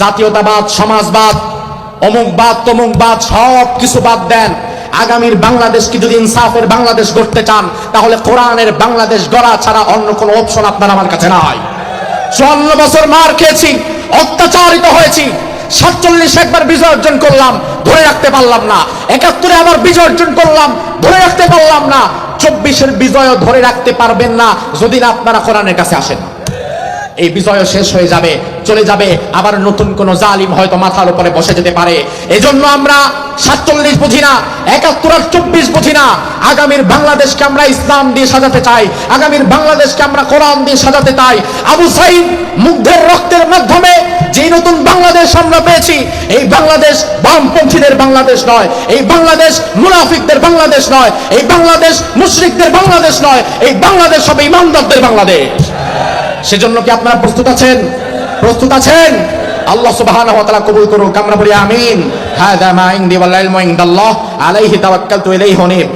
জাতীয়তাবাদ, সমাজবাদ, অমুকবাদ, তমুকবাদ সব কিছু বাদ দেন। আগামীর বাংলাদেশকে যদি ইনসাফের বাংলাদেশ গড়তে চান, তাহলে কোরআনের বাংলাদেশ গড়া ছাড়া অন্য কোনো অপশন আপনার আমার কাছে নাই। 54 বছর মার খেয়েছি, অত্যাচারিত হয়েছি। 47 একবার বিজয় অর্জন করলাম, ধরে রাখতে পারলাম না। 71 আবার বিজয় অর্জন করলাম, ধরে রাখতে পারলাম না। 24-এর বিজয়ও ধরে রাখতে পারবেন না যদি না আপনারা কোরআনের কাছে আসেন। এই বিজয় শেষ হয়ে যাবে, চলে যাবে, আবার নতুন কোন জালিম হয়তো মাথার উপরে বসে যেতে পারে। এজন্য আমরা 47 বুঝি না, 71 আর 24 বুঝি না। আগামীর বাংলাদেশকে আমরা ইসলাম দিয়ে সাজাতে চাই, আগামীর বাংলাদেশকে আমরা কোরআন দিয়ে সাজাতে চাই। আবু সাইদ মুগ্ধের রক্তের মাধ্যমে যে নতুন বাংলাদেশ আমরা পেয়েছি, এই বাংলাদেশ বামপন্থীদের বাংলাদেশ নয়, এই বাংলাদেশ মুনাফিকদের বাংলাদেশ নয়, এই বাংলাদেশ মুশরিকদের বাংলাদেশ নয়, এই বাংলাদেশ হবে ইমানদারদের বাংলাদেশ। সেজন্য কি আপনারা প্রস্তুত আছেন? প্রস্তুত আছেন? আল্লাহ সুবহানাহু ওয়া তাআলা কবুল করুক। আমরা বলি আমিন। হাযা মা ইনদি ওয়াল ইলমু ইনদাল্লাহ আলাইহি তাওয়াক্কালতু ইলাইহি উনীব।